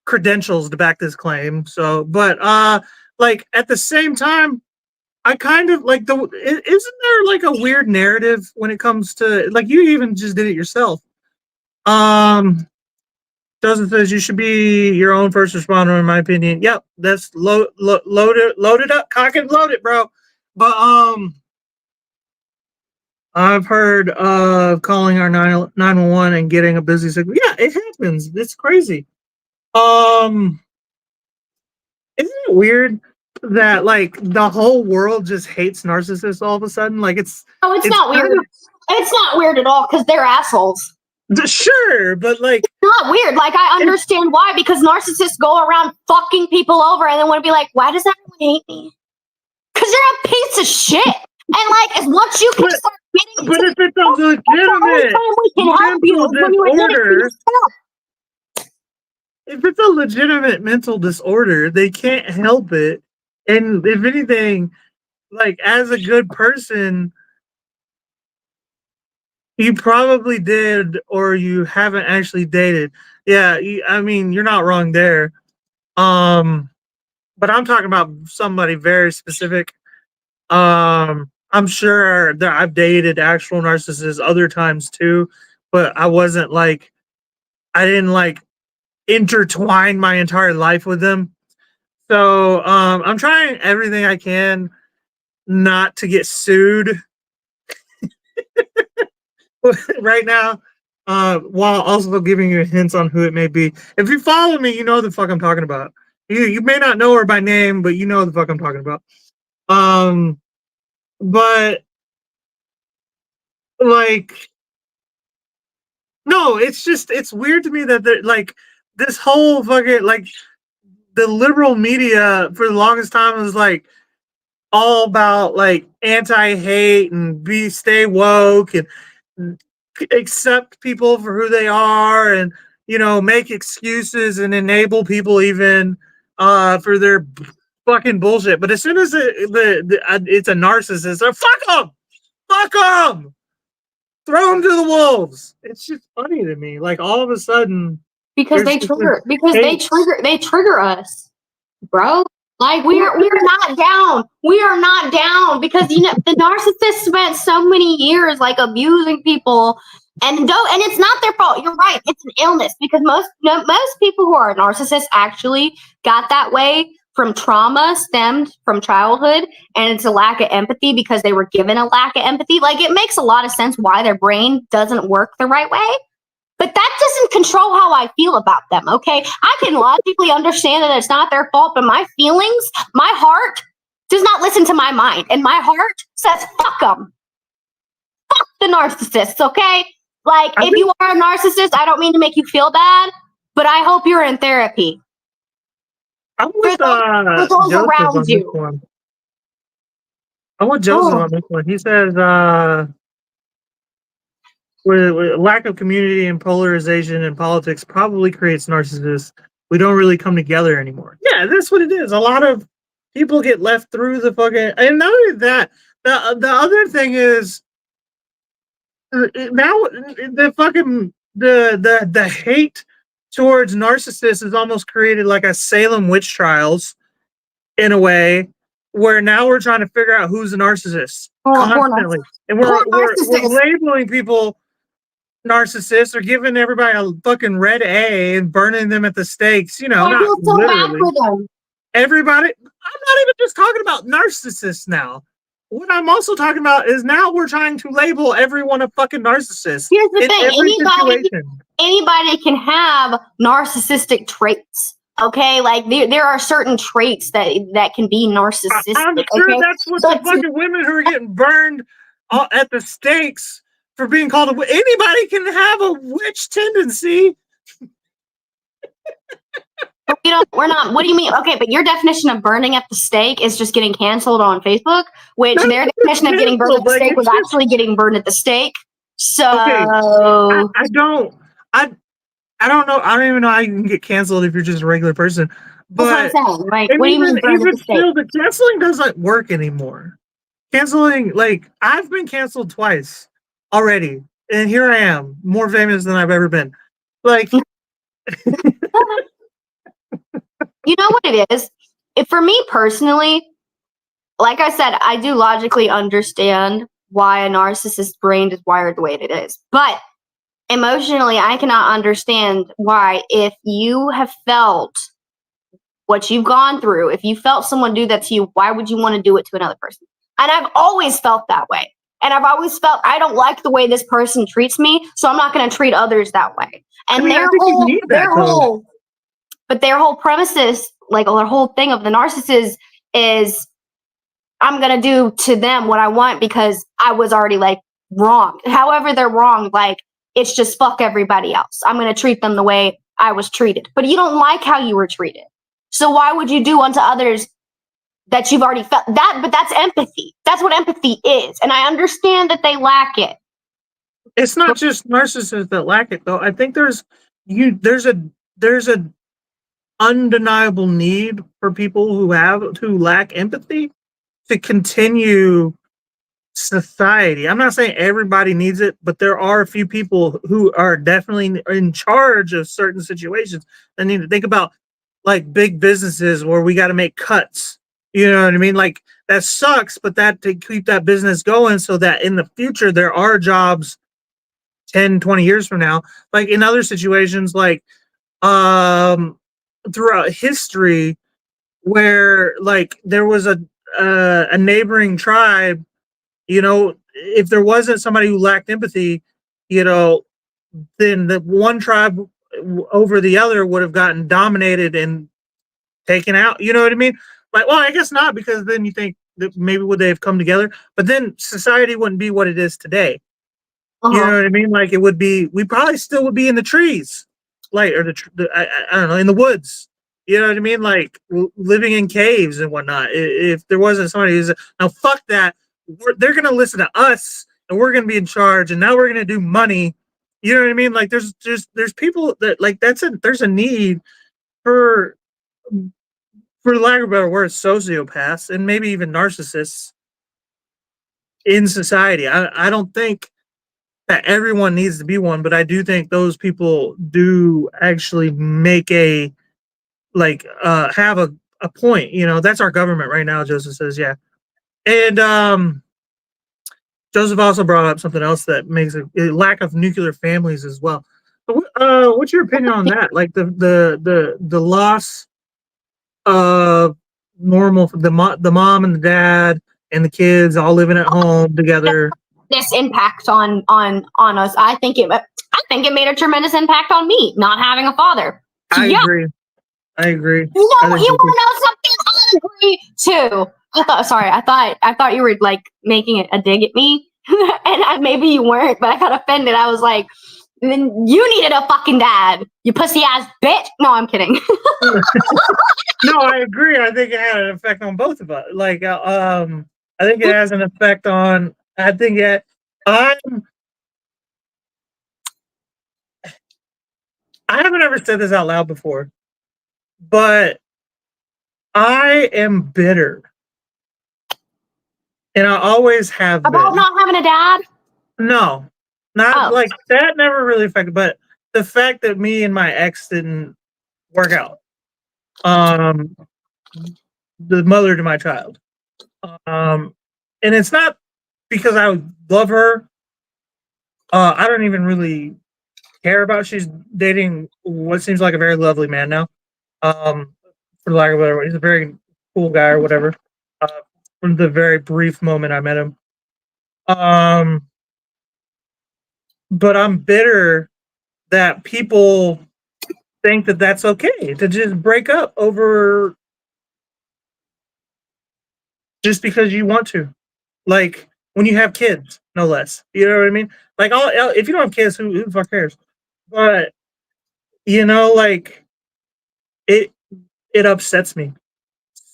credentials to back this claim. So, but like at the same time, I kind of like isn't there like a weird narrative when it comes to like you even just did it yourself. Doesn't says you should be your own first responder, in my opinion. Yep, that's loaded up, cock and loaded, bro. But I've heard of calling our 911 and getting a busy signal. Yeah, it happens. It's crazy. Um, isn't it weird that like the whole world just hates narcissists all of a sudden? Like it's not weird. It's not weird at all because they're assholes. Sure, but like it's not weird. Like I understand why, because narcissists go around fucking people over and then want to be like, why does everyone hate me? Because you're a piece of shit. And like, as once you can start getting, but if it's a legitimate mental disorder, if it's a legitimate mental disorder, they can't help it. And if anything, like as a good person, you probably did, or you haven't actually dated. Yeah, I mean, you're not wrong there. But I'm talking about somebody very specific. I'm sure that I've dated actual narcissists other times too, but I wasn't like, I didn't like intertwine my entire life with them. So I'm trying everything I can not to get sued right now, while also giving you hints on who it may be. If you follow me, you know the fuck I'm talking about. You may not know her by name, but you know the fuck I'm talking about. But like, no, it's weird to me that like this whole fucking like the liberal media for the longest time was like all about like anti-hate and stay woke and accept people for who they are and make excuses and enable people even for their fucking bullshit. But as soon as it's a narcissist, fuck them, throw them to the wolves. It's just funny to me. Like all of a sudden, because they trigger us, bro. Like we are not down. We are not down because the narcissist spent so many years like abusing people and it's not their fault. You're right. It's an illness because most people who are narcissists actually got that way from trauma stemmed from childhood, and it's a lack of empathy because they were given a lack of empathy. Like it makes a lot of sense why their brain doesn't work the right way. But that doesn't control how I feel about them, okay? I can logically understand that it's not their fault, but my feelings, my heart does not listen to my mind. And my heart says, fuck them. Fuck the narcissists, okay? Like, if you are a narcissist, I don't mean to make you feel bad, but I hope you're in therapy. I'm with those Joseph around on you. this one. I want Joseph on this one. He says, with lack of community and polarization in politics probably creates narcissists. We don't really come together anymore. Yeah, that's what it is. A lot of people get left through the fucking. And not only that, the other thing is now the fucking the hate towards narcissists is almost created like a Salem witch trials in a way where now we're trying to figure out who's a narcissist constantly, and we're labeling people narcissists or giving everybody a fucking red A and burning them at the stakes. Not literally. Everybody. I'm not even just talking about narcissists now. What I'm also talking about is now we're trying to label everyone a fucking narcissist. Here's the thing: anybody can have narcissistic traits. Okay, like there are certain traits that can be narcissistic. I'm sure that's what the fucking women who are getting burned at the stakes for being called a witch. Anybody can have a witch tendency. We we're not. What do you mean? Okay, but your definition of burning at the stake is just getting canceled on Facebook, which their definition of getting burned at the Like, stake was it's just- actually getting burned at the stake. So Okay, I don't know. I don't even know how you can get canceled if you're just a regular person. that's what I'm But saying. Like, and what do you mean burned at the stake? still, the canceling doesn't work anymore. Canceling, like, I've been canceled twice already, and here I am, more famous than I've ever been. Like, You know what it is? For me personally, like I said, I do logically understand why a narcissist's brain is wired the way it is. But emotionally, I cannot understand why, if you have felt what you've gone through, if you felt someone do that to you, why would you want to do it to another person? And I've always felt that way. And I've always felt I don't like the way this person treats me, so I'm not going to treat others that way. And I think you need that, though. their whole premises, like their whole thing of the narcissist is I'm going to do to them what I want because I was already like wrong. However, they're wrong. Like, it's just fuck everybody else. I'm going to treat them the way I was treated. But you don't like how you were treated. So why would you do unto others that you've already felt that? But that's empathy. That's what empathy is. And I understand that they lack it. It's not just narcissists that lack it, though. I think there's a undeniable need for people who lack empathy to continue society. I'm not saying everybody needs it, but there are a few people who are definitely in charge of certain situations that need to think about, like, big businesses where we got to make cuts. You know what I mean? Like, that sucks, but that to keep that business going so that in the future there are jobs 10, 20 years from now. Like in other situations, like throughout history, where like there was a neighboring tribe, if there wasn't somebody who lacked empathy, you know, then the one tribe over the other would have gotten dominated and taken out. You know what I mean? Like, well, I guess not, because then you think that maybe would they have come together, but then society wouldn't be what it is today. You know what I mean? Like, it would be, we probably still would be in the trees, like, or I don't know, in the woods. You know what I mean? Like, living in caves and whatnot. If there wasn't somebody who's, now fuck that. They're going to listen to us and we're going to be in charge and now we're going to do money. You know what I mean? Like, there's people that, like, there's a need for lack of a better word, sociopaths and maybe even narcissists in society. I don't think that everyone needs to be one, but I do think those people do actually make have a point. That's our government right now, Joseph says, yeah. And Joseph also brought up something else that makes a lack of nuclear families as well. But what's your opinion on that? Like the loss of normal, the mom and the dad and the kids all living at home together. This impact on us. I think it made a tremendous impact on me not having a father. I agree. You want to know something? I agree too. I thought you were like making a dig at me, and maybe you weren't, but I got offended. I was like, then you needed a fucking dad, you pussy ass bitch. No, I'm kidding. No, I agree. I think it had an effect on both of us. Like, I think it has an effect on. I think it. I haven't ever said this out loud before, but I am bitter, and I always have about been. not having a dad. No, not like that. Never really affected, but the fact that me and my ex didn't work out. The mother to my child. And it's not because I love her. I don't even really care about. She's dating what seems like a very lovely man now. For lack of a better word, he's a very cool guy or whatever. From the very brief moment I met him. But I'm bitter that people think that that's okay to just break up over just because you want to. Like, when you have kids, no less. You know what I mean? Like, if you don't have kids, who the fuck cares? But like, it. it upsets me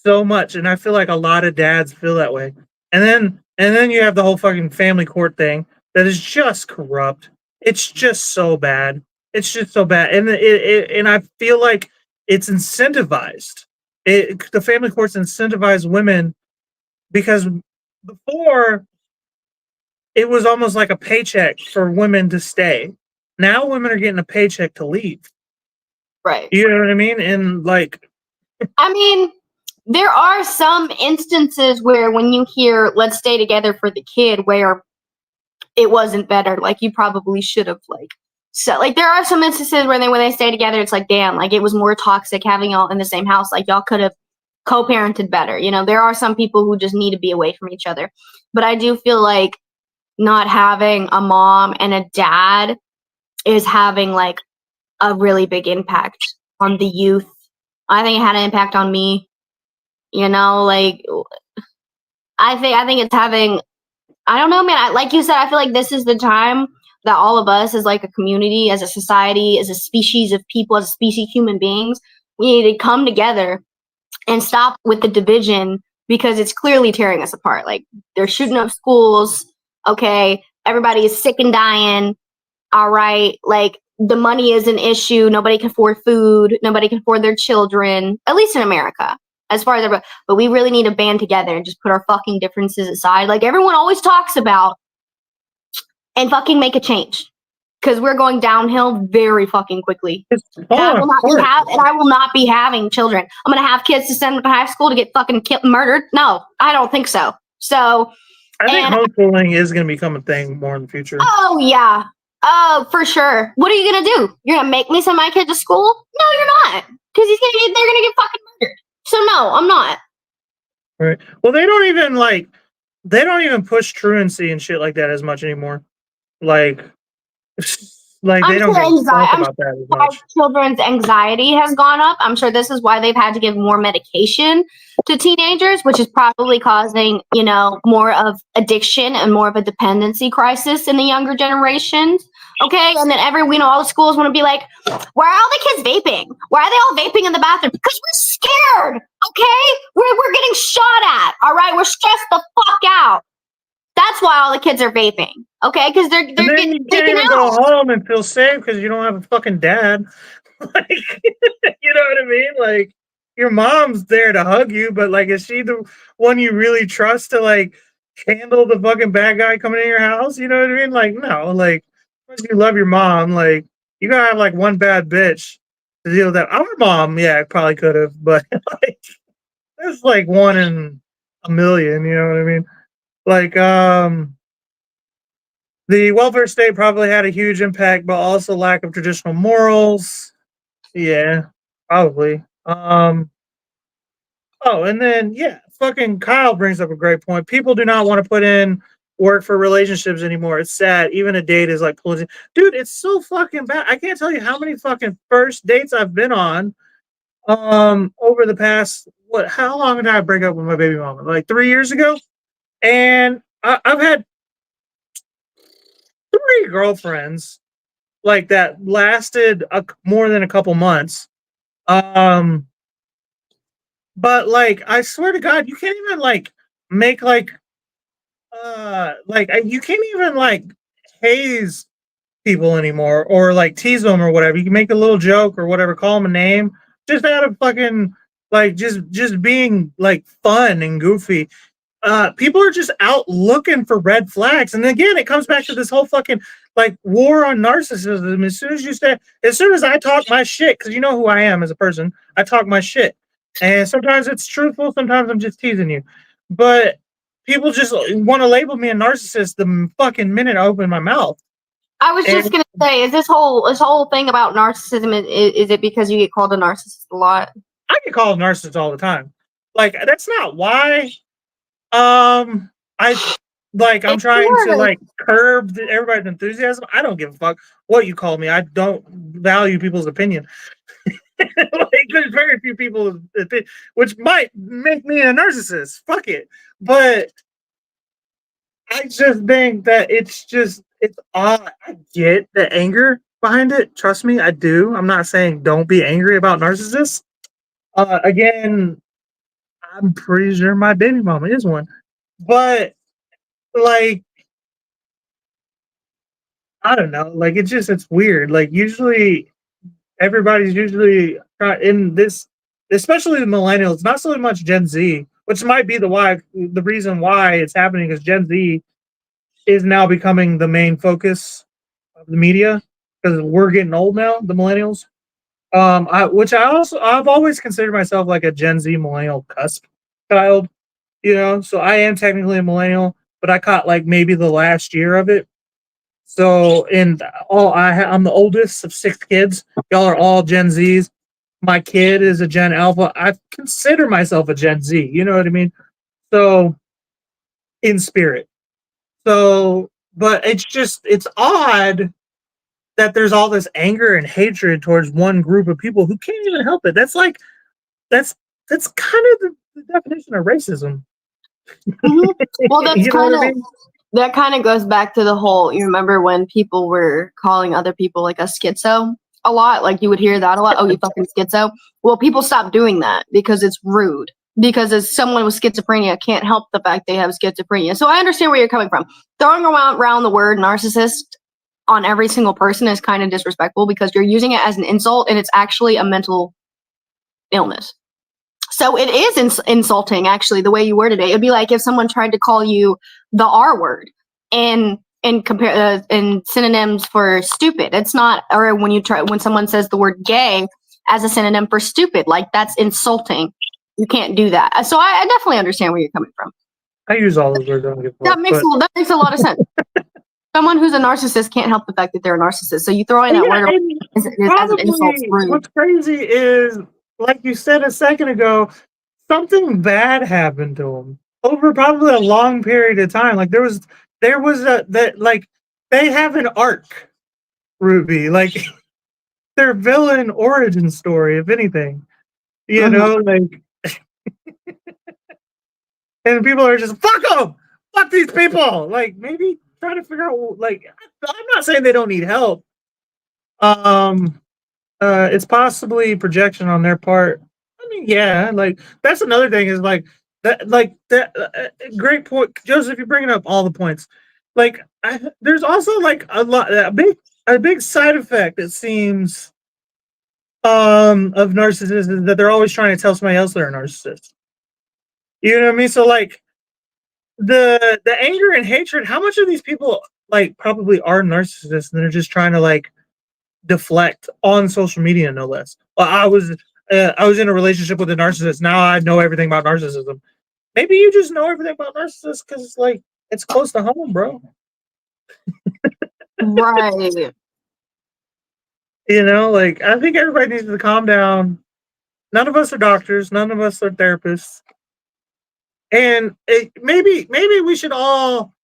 so much, and I feel like a lot of dads feel that way. And then you have the whole fucking family court thing that is just corrupt. It's just so bad. It's just so bad, and I feel like it's incentivized. The family courts incentivize women because before it was almost like a paycheck for women to stay. Now women are getting a paycheck to leave. Right. You know what I mean? And like, I mean, there are some instances where when you hear "let's stay together for the kid," where it wasn't better, like you probably should have, like, so like there are some instances where when they stay together, it's like, damn, like it was more toxic having y'all in the same house. Like y'all could have co-parented better. You know, there are some people who just need to be away from each other. But I do feel like not having a mom and a dad is having like a really big impact on the youth. I think it had an impact on me. You know, like I think it's having, I don't know, man. Like you said, I feel like this is the time that all of us, as like a community, as a society, as a species of people, as a species of human beings, we need to come together and stop with the division because it's clearly tearing us apart. Like they're shooting up schools. Okay, everybody is sick and dying. All right, like the money is an issue. Nobody can afford food. Nobody can afford their children. At least in America, as far as everybody. But we really need to band together and just put our fucking differences aside, like everyone always talks about, and fucking make a change. Because we're going downhill very fucking quickly. it's And falling apart. I will not be having children. I'm gonna have kids to send them to high school to get fucking murdered. No, I don't think so. So, I think and homeschooling is going to become a thing more in the future. oh yeah, oh for sure. What are you gonna do? You're gonna make me send my kid to school? No, you're not. Because they're gonna get fucking murdered. So no, I'm not. Right. Well, they don't even push truancy and shit like that as much anymore. Like, like they I'm don't sure give a fuck I'm about that as why much. children's anxiety has gone up. I'm sure this is why they've had to give more medication to teenagers, which is probably causing, you know, more of addiction and more of a dependency crisis in the younger generations. Okay, and then we know all the schools want to be like, why are all the kids vaping? Why are they all vaping in the bathroom? Because we're scared. Okay, we're getting shot at. All right, we're stressed the fuck out. That's why all the kids are vaping. Okay, because they're And then getting you can't taken even out. go home and feel safe because you don't have a fucking dad. Like, you know what I mean? Like, your mom's there to hug you, but like, is she the one you really trust to like handle the fucking bad guy coming in your house? You know what I mean? Like, no, like, once you love your mom, like, you gotta have like one bad bitch to deal with that. Our mom, yeah, probably could have, but like, there's like one in a million. You know what I mean? Like, the welfare state probably had a huge impact, but also lack of traditional morals. Yeah, probably. Oh, and then yeah, fucking Kyle brings up a great point. People do not want to put in work for relationships anymore. It's sad. Even a date is like pulling. Dude, it's so fucking bad. I can't tell you how many fucking first dates I've been on. Over the past what? How long did I break up with my baby mama? Like 3 years ago, and I've had three girlfriends like that lasted more than a couple months. Um, but like I swear to God, you can't even like make you can't even like haze people anymore or like tease them or whatever. You can make a little joke or whatever, call them a name, just out of fucking like just being like fun and goofy. People are just out looking for red flags. And again, it comes back to this whole fucking like war on narcissism. As soon as I talk my shit, because you know who I am as a person, I talk my shit. And sometimes it's truthful, sometimes I'm just teasing you. But people just want to label me a narcissist the fucking minute I open my mouth. I was And just gonna say, is this whole thing about narcissism? Is it because you get called a narcissist a lot? I get called a narcissist all the time. Like, that's not why. Um, I I'm It's trying to more. like curb everybody's enthusiasm. I don't give a fuck what you call me. I don't value people's opinion. Like, there's very few people, which might make me a narcissist. Fuck it, but I just think that it's odd. I get the anger behind it. Trust me, I do. I'm not saying don't be angry about narcissists, Again, I'm pretty sure my baby mama is one, but like I don't know, like it's weird. Like usually everybody's usually in this, especially the millennials, not so much Gen Z, which might be the reason why it's happening is Gen Z is now becoming the main focus of the media because we're getting old now, the millennials. I've always considered myself like a Gen Z millennial cusp child, so I am technically a millennial, but I caught like maybe the last year of it. So I'm the oldest of 6 kids. Y'all are all Gen Zs. My kid is a Gen Alpha. I consider myself a Gen Z. You know what I mean? So in spirit. So, but it's odd that there's all this anger and hatred towards one group of people who can't even help it. That's that's kind of the definition of racism. Mhm. Well, that's You know kind what I of mean? that kind of goes back to the whole. You remember when people were calling other people like a schizo a lot? Like you would hear that a lot. Oh, you fucking schizo. Well, people stopped doing that because it's rude. Because as someone with schizophrenia can't help the fact they have schizophrenia. So I understand where you're coming from. Throwing around the word narcissist on every single person is kind of disrespectful because you're using it as an insult and it's actually a mental illness. So it is insulting, actually, the way you worded it. It'd be like if someone tried to call you the R word in compare in synonyms for stupid. It's not, or when someone says the word gay as a synonym for stupid, like that's insulting. You can't do that. So I definitely understand where you're coming from. I use all those words. I don't give a That fuck. makes that makes a lot of sense. Someone who's a narcissist can't help the fact that they're a narcissist. So you throwing that word And as an insult is probably rude. what's crazy is, like you said a second ago, something bad happened to him over probably a long period of time. Like there was a that like they have an arc, Ruby. Like their villain origin story, if anything. Mhm. Like, and people are just fuck them, fuck these people. Like maybe try to figure out. Like I'm not saying they don't need help. Um, it's possibly projection on their part. I mean, yeah, like that's another thing is that. Great point, Joseph. You're bringing up all the points. Like, there's also like a big side effect. It seems of narcissists is that they're always trying to tell somebody else they're a narcissist. You know what I mean? So like the anger and hatred. How much of these people like probably are narcissists and they're just trying to like deflect on social media, no less. Well, I was in a relationship with a narcissist. Now I know everything about narcissism. Maybe you just know everything about narcissists because like it's close to home, bro. Right. Like I think everybody needs to calm down. None of us are doctors. None of us are therapists. And maybe we should all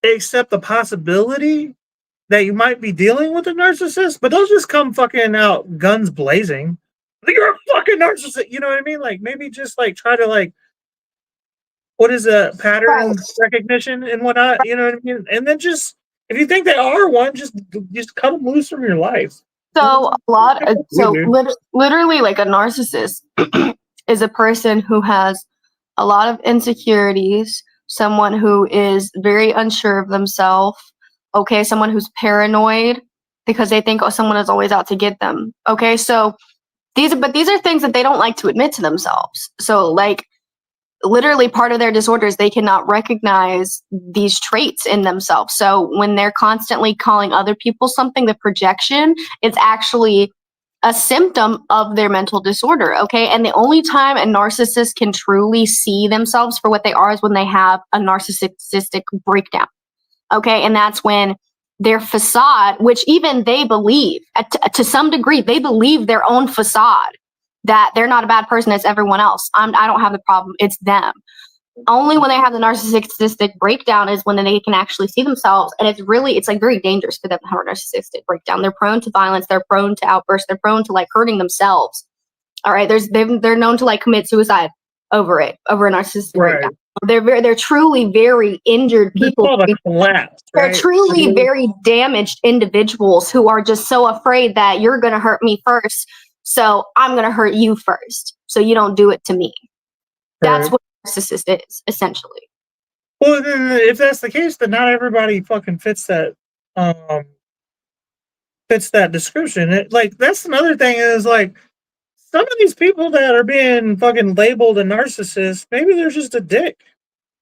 accept the possibility that you might be dealing with a narcissist, but don't just come fucking out guns blazing. Like, you're a fucking narcissist. You know what I mean? Like maybe just like try to like what is a Right. pattern recognition and whatnot. You know what I mean? And then just if you think they are one, just cut them loose from your life. So You, dude. literally, like a narcissist is a person who has a lot of insecurities, someone who is very unsure of themselves. Okay, someone who's paranoid because they think, oh, someone is always out to get them. Okay, so these are things that they don't like to admit to themselves. So like literally part of their disorder is they cannot recognize these traits in themselves. So when they're constantly calling other people something, the projection, it's actually a symptom of their mental disorder. Okay. And the only time a narcissist can truly see themselves for what they are is when they have a narcissistic breakdown. Okay. And that's when their facade, which even they believe to some degree, they believe their own facade that they're not a bad person, it's everyone else. I don't have the problem, it's them. Only when they have the narcissistic breakdown is when they can actually see themselves, and it's like very dangerous for them to have a narcissistic breakdown. They're prone to violence, they're prone to outbursts, they're prone to like hurting themselves. All right, they're known to like commit suicide over a narcissistic breakdown. Right. They're truly very injured It's people. called a collapse, They're right? truly very damaged individuals who are just so afraid that you're going to hurt me first. so I'm gonna hurt you first, so you don't do it to me. That's Right. what a narcissist is, essentially. Well, then, if that's the case, then not everybody fucking fits that description. Like that's another thing is like some of these people that are being fucking labeled a narcissist, maybe they're just a dick.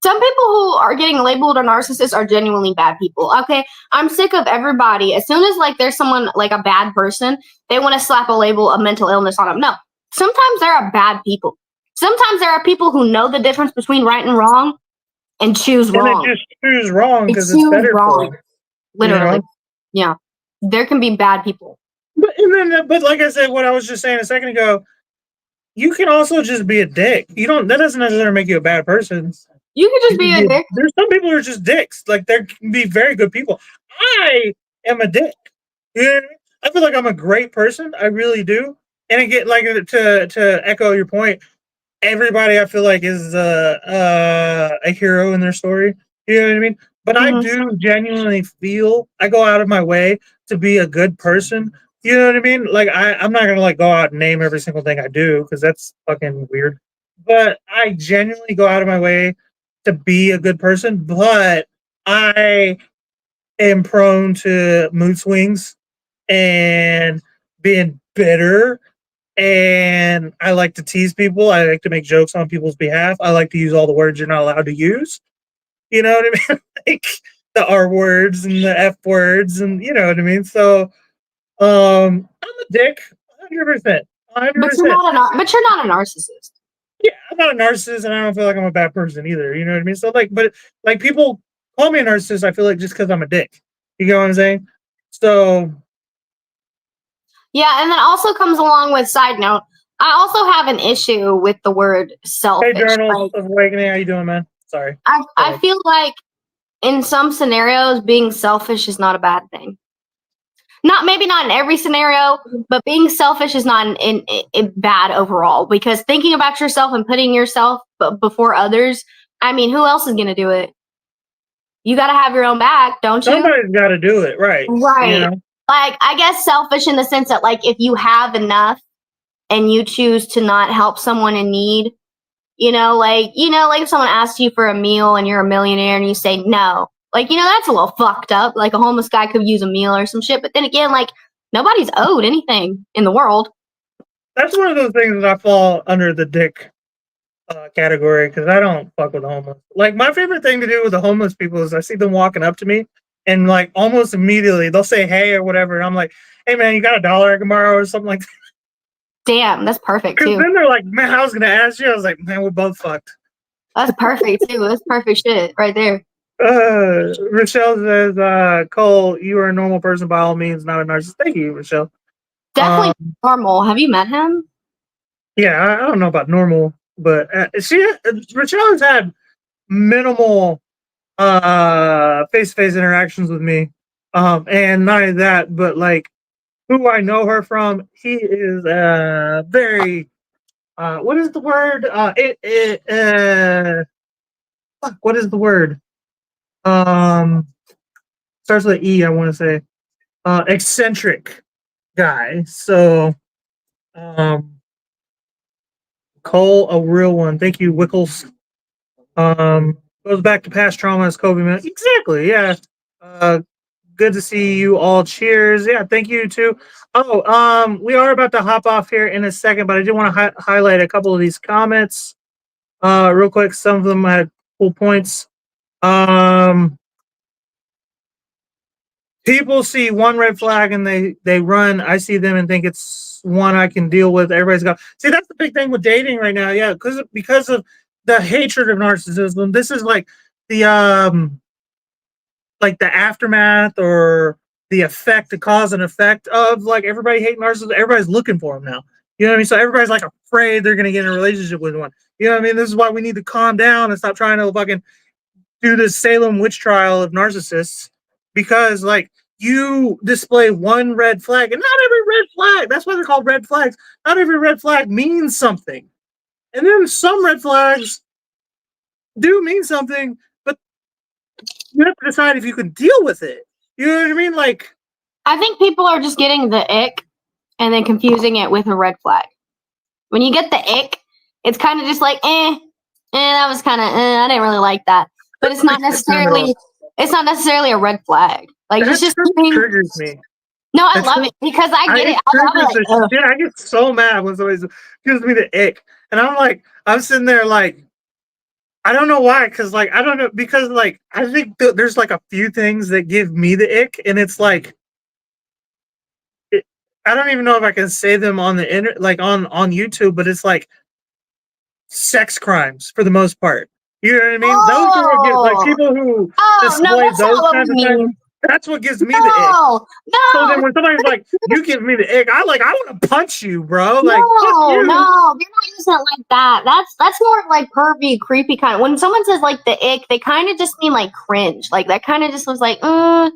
Some people who are getting labeled a narcissist are genuinely bad people. Okay, I'm sick of everybody. As soon as like there's someone like a bad person, they want to slap a label of mental illness on them. No, sometimes there are bad people. Sometimes there are people who know the difference between right and wrong and choose And they wrong. just choose wrong They because it's choose better for wrong, them. literally. You know? Yeah, there can be bad people. But like I said, what I was just saying a second ago, you can also just be a dick. You don't. That doesn't necessarily make you a bad person. You could just be a dick. There's some people who are just dicks. Like there can be very good people. I am a dick. You know what I mean? I feel like I'm a great person. I really do. And again, like to echo your point, everybody I feel like is a hero in their story. You know what I mean? But I Mhm. do genuinely feel I go out of my way to be a good person. You know what I mean? Like I'm not gonna like go out and name every single thing I do because that's fucking weird. But I genuinely go out of my way to be a good person. But I am prone to mood swings and being bitter, and I like to tease people. I like to make jokes on people's behalf. I like to use all the words you're not allowed to use. You know what I mean? Like the R words and the F words, and you know what I mean. So, I'm a dick, 100%, But 100%. but you're not a narcissist. Yeah, I'm not a narcissist, and I don't feel like I'm a bad person either. You know what I mean? So, like, but like people call me a narcissist, I feel like just because I'm a dick. You know what I'm saying? So, Yeah, and then also comes along with side note. I also have an issue with the word hey, selfish. Journal Like of Awakening, how you doing, man? Sorry. I feel like in some scenarios being selfish is not a bad thing. Not maybe not in every scenario, but being selfish is not in bad overall because thinking about yourself and putting yourself before others, I mean, who else is going to do it? You got to have your own back, don't you? Somebody's got to do it, right? Right. You know? Like I guess selfish in the sense that like if you have enough and you choose to not help someone in need, like if someone asks you for a meal and you're a millionaire and you say no, like that's a little fucked up. Like a homeless guy could use a meal or some shit, but then again, like nobody's owed anything in the world. That's one of those things that I fall under the dick category because I don't fuck with the homeless. Like my favorite thing to do with the homeless people is I see them walking up to me and like almost immediately they'll say hey or whatever, and I'm like, hey man, you got $1 I can borrow or something like that. Damn, that's perfect Because too. then they're like, man, I was gonna ask you. I was like, man, we're both fucked. That's perfect too. That's perfect shit right there. Rochelle says, Cole, you are a normal person by all means, not a narcissist. Thank you, Rochelle. Definitely normal. Have you met him? Yeah, I don't know about normal, but Rochelle has had minimal face-to-face interactions with me. And not only that, but like who I know her from, he is very what is the word? Fuck, what is the word? Um Starts with E, I want to say. Eccentric guy. So Cole, a real one. Thank you, Wickles. Goes back to past trauma as Kobe man. Exactly, yeah. Uh Good to see you all. Cheers. Yeah, thank you too. Oh, we are about to hop off here in a second, but I did want to highlight a couple of these comments real quick. Some of them had cool points. Um, People see one red flag and they run. I see them and think it's one I can deal with. Everybody's got see that's the big thing with dating right now. Yeah, because of the hatred of narcissism. This is like the aftermath or the effect, the cause and effect of like everybody hating narcissists. Everybody's looking for them now. You know what I mean? So everybody's like afraid they're gonna get in a relationship with one. You know what I mean? This is why we need to calm down and stop trying to fucking do this Salem witch trial of narcissists because like you display one red flag and not every red flag. That's why they're called red flags. Not every red flag means something, and then some red flags do mean something, but you have to decide if you can deal with it. You know what I mean? Like, I think people are just getting the ick and then confusing it with a red flag. When you get the ick, it's kind of just like, that was kind of, I didn't really like that. But it's not necessarily a red flag. Like, that just triggers me. No, I love it because I get it. I get so mad when somebody gives me the ick, and I'm sitting there like, I don't know why, because like I don't know, because like I think there's like a few things that give me the ick, and it's like, I don't even know if I can say them on the internet, like on YouTube, but it's like sex crimes for the most part. You know what I mean? Those are what get, like, people who display those kinds of things. That's what gives me the ick. No. So then when somebody's like, you give me the ick, I want to punch you, bro. Like, no, fuck you. They're not using it like that. That's more like pervy, creepy kind of. When someone says like the ick, they kind of just mean like cringe. Like that kind of just was like, kind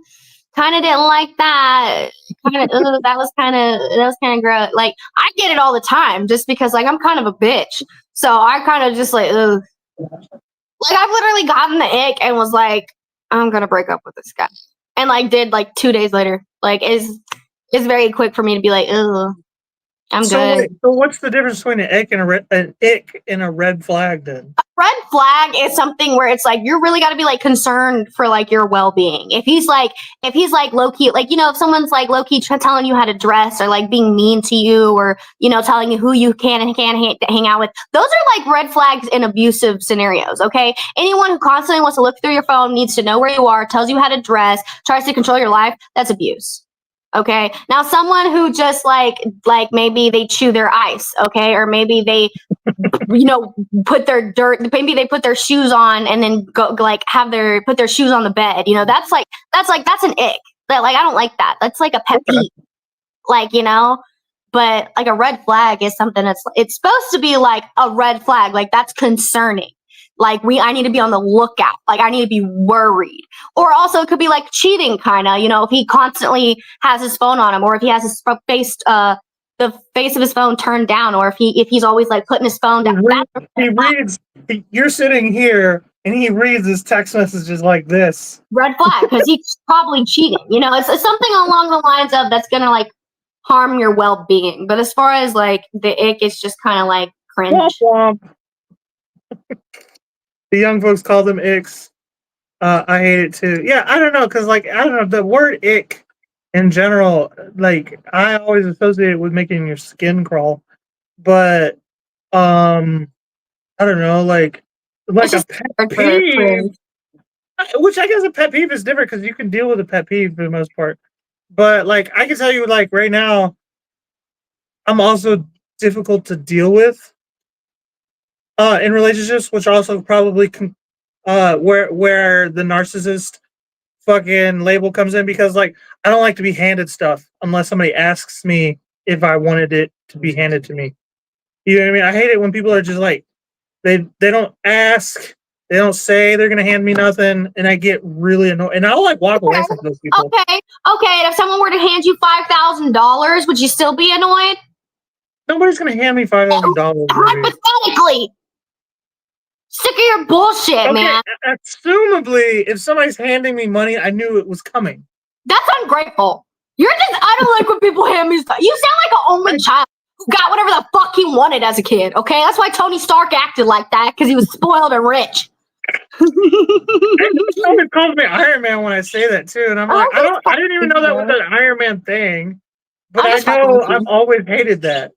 of didn't like that. That was kind of gross. Like I get it all the time, just because like I'm kind of a bitch, so I kind of just like, ugh. Like I've literally gotten the ick and was like, I'm gonna break up with this guy, and like did like 2 days later. Like it's very quick for me to be like, ugh, I'm good. Wait, so what's the difference between an ick and a red flag then? A red flag is something where it's like you really got to be like concerned for like your well-being. If he's like low-key, like, you know, if someone's like low-key telling you how to dress, or like being mean to you, or, you know, telling you who you can and can't hang out with, those are like red flags in abusive scenarios. Okay, anyone who constantly wants to look through your phone, needs to know where you are, tells you how to dress, tries to control your life, that's abuse. Okay, now someone who just like maybe they chew their ice, okay, or maybe they, you know, put their maybe they put their shoes on and then go like put their shoes on the bed, you know, that's an ick. That, like, I don't like that. That's like a pet peeve, like, you know. But like a red flag is something it's supposed to be like a red flag, like that's concerning. Like I need to be on the lookout. Like I need to be worried. Or also it could be like cheating, kind of. You know, if he constantly has his phone on him, or if he has his face, the face of his phone turned down, or if he's always like putting his phone down. You're sitting here and he reads his text messages like this. Red flag, because he's probably cheating. You know, it's something along the lines of that's gonna like harm your well-being. But as far as like the ick, it's just kind of like cringe. Womp womp. The young folks call them icks. I hate it too. Yeah, I don't know, because like I don't know, the word ick in general, like I always associate it with making your skin crawl. But I don't know, like a pet peeve, which I guess a pet peeve is different because you can deal with a pet peeve for the most part. But like I can tell you, like right now, I'm also difficult to deal with in relationships, which also probably where the narcissist fucking label comes in, because like I don't like to be handed stuff unless somebody asks me if I wanted it to be handed to me. You know what I mean? I hate it when people are just like they don't ask, they don't say they're gonna hand me nothing, and I get really annoyed, and I'll like walk away from those people. Okay. And if someone were to hand you $5,000, would you still be annoyed? Nobody's gonna hand me $5,000. Hypothetically. Sick of your bullshit, man. Assumably, if somebody's handing me money, I knew it was coming. That's ungrateful. I don't like when people hand me stuff. You sound like an only child who got whatever the fuck he wanted as a kid, okay? That's why Tony Stark acted like that, because he was spoiled and rich. Someone calls me Iron Man when I say that too, and I'm like, I didn't even know that was an Iron Man thing, but I know I've always hated that.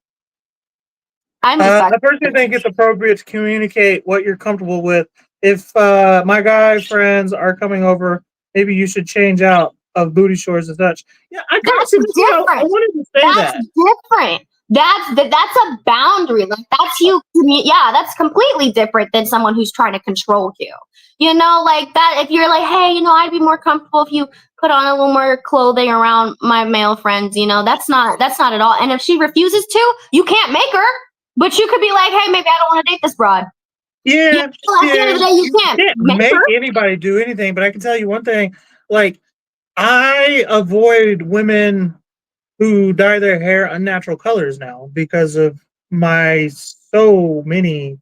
I personally think it's appropriate to communicate what you're comfortable with. If my guy friends are coming over, maybe you should change out of booty shorts and such. Yeah, that's different. I wanted to say that's different. That's a boundary. Like that's you. Yeah, that's completely different than someone who's trying to control you. You know, like that. If you're like, hey, you know, I'd be more comfortable if you put on a little more clothing around my male friends. You know, that's not at all. And if she refuses to, you can't make her. But you could be like, hey, maybe I don't want to date this broad. Yeah. At the end of the day, you can't make anybody do anything. But I can tell you one thing: like, I avoid women who dye their hair unnatural colors now because of my so many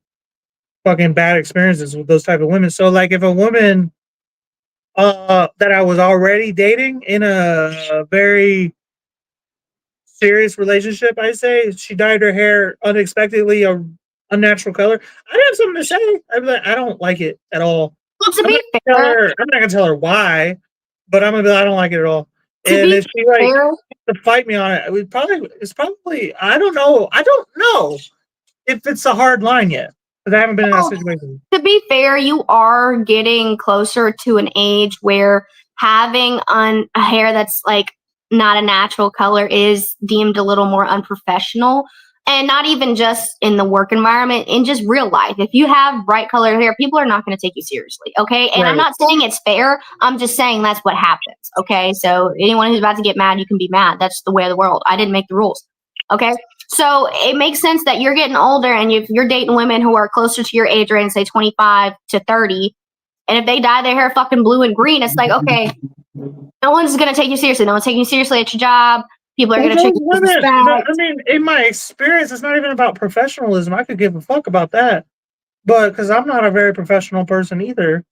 fucking bad experiences with those type of women. So like if a woman that I was already dating in a very serious relationship, I say she dyed her hair unexpectedly a unnatural color, I'd have something to say. I'd be like, I don't like it at all. Well, to I'm be not gonna tell fair, her. I'm not gonna tell her why, but I'm gonna be like, I don't like it at all. to And be if she like fair, to fight me on it, it's probably I don't know. I don't know if it's a hard line yet because I haven't been in that well, situation. to be fair, you are getting closer to an age where having a hair that's like not a natural color is deemed a little more unprofessional. And not even just in the work environment, in just real life. If you have bright colored hair, people are not going to take you seriously. Okay. And I'm Right. not saying it's fair. I'm just saying that's what happens. Okay. So anyone who's about to get mad, you can be mad. That's the way of the world. I didn't make the rules. Okay. So it makes sense that you're getting older and if you're dating women who are closer to your age range, say 25 to 30, and if they dye their hair fucking blue and green, it's like, okay, no one's going to take you seriously. No one's taking you seriously at your job. People are Well, going to treat you with respect. I mean, in my experience, it's not even about professionalism. I could give a fuck about that, but because I'm not a very professional person either,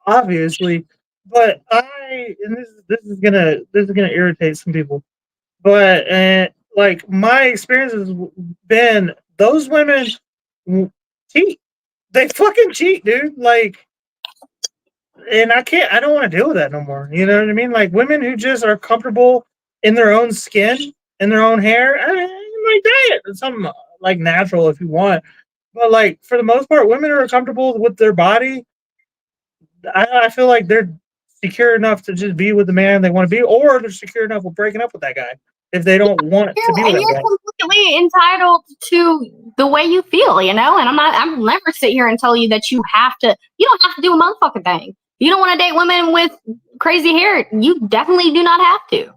obviously. But and this is gonna irritate some people, but like my experience has been those women cheat. They fucking cheat, dude. Like, and I don't want to deal with that no more. You know what I mean? Like women who just are comfortable in their own skin, in their own hair. I mean, like diet, it's something like natural if you want, but like for the most part, women who are comfortable with their body, I feel like they're secure enough to just be with the man they want to be, or they're secure enough with breaking up with that guy if they don't want to be with And that you're guy. completely entitled to the way you feel, you know. And I'm never sit here and tell you that you don't have to do a motherfucking thing. You don't want to date women with crazy hair. You definitely do not have to.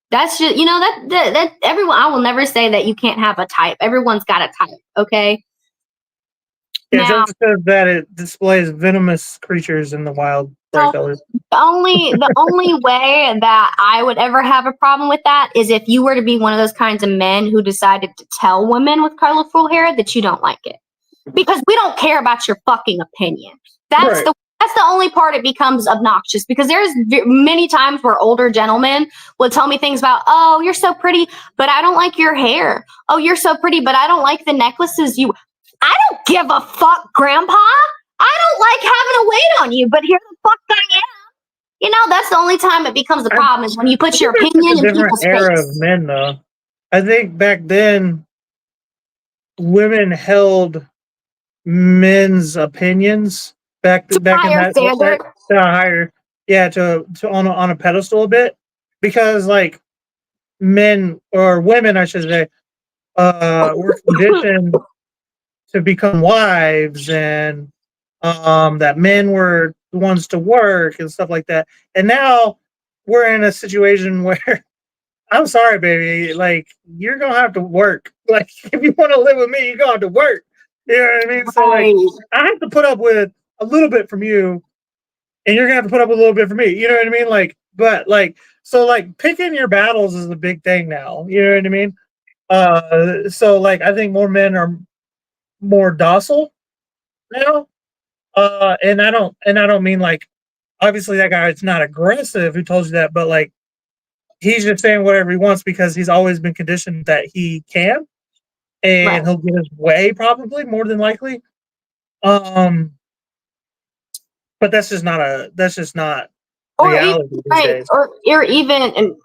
That's just, that everyone. I will never say that you can't have a type. Everyone's got a type. Okay. Yeah, Now, just says that it displays venomous creatures in the wild, bright so colors. the only way that I would ever have a problem with that is if you were to be one of those kinds of men who decided to tell women with colorful hair that you don't like it. Because we don't care about your fucking opinion. That's Right. the only part it becomes obnoxious because there's many times where older gentlemen will tell me things about, oh, you're so pretty, but I don't like your hair. Oh, you're so pretty, but I don't like the necklaces you. I don't give a fuck, Grandpa. I don't like having a weight on you, but here the fuck I am. You know, that's the only time it becomes a problem is when you put your opinion a in different people's era face. of men, though. I think back then, women held men's opinions back To back in higher that standard. to a higher, yeah, to on a pedestal a bit, because like men or women, I should say, were conditioned to become wives, and that men were the ones to work and stuff like that. And now we're in a situation where I'm sorry, baby, like you're gonna have to work. Like if you want to live with me, you're gonna have to work. You know what I mean? So like Right. I have to put up with a little bit from you, and you're gonna have to put up with a little bit from me. You know what I mean? Like, but like so like picking your battles is the big thing now. You know what I mean? So like I think more men are more docile now. And I don't mean like obviously that guy is not aggressive who told you that, but like he's just saying whatever he wants because he's always been conditioned that he can Right. and he'll get his way probably more than likely. Um, but that's just not Or even reality these days. or even and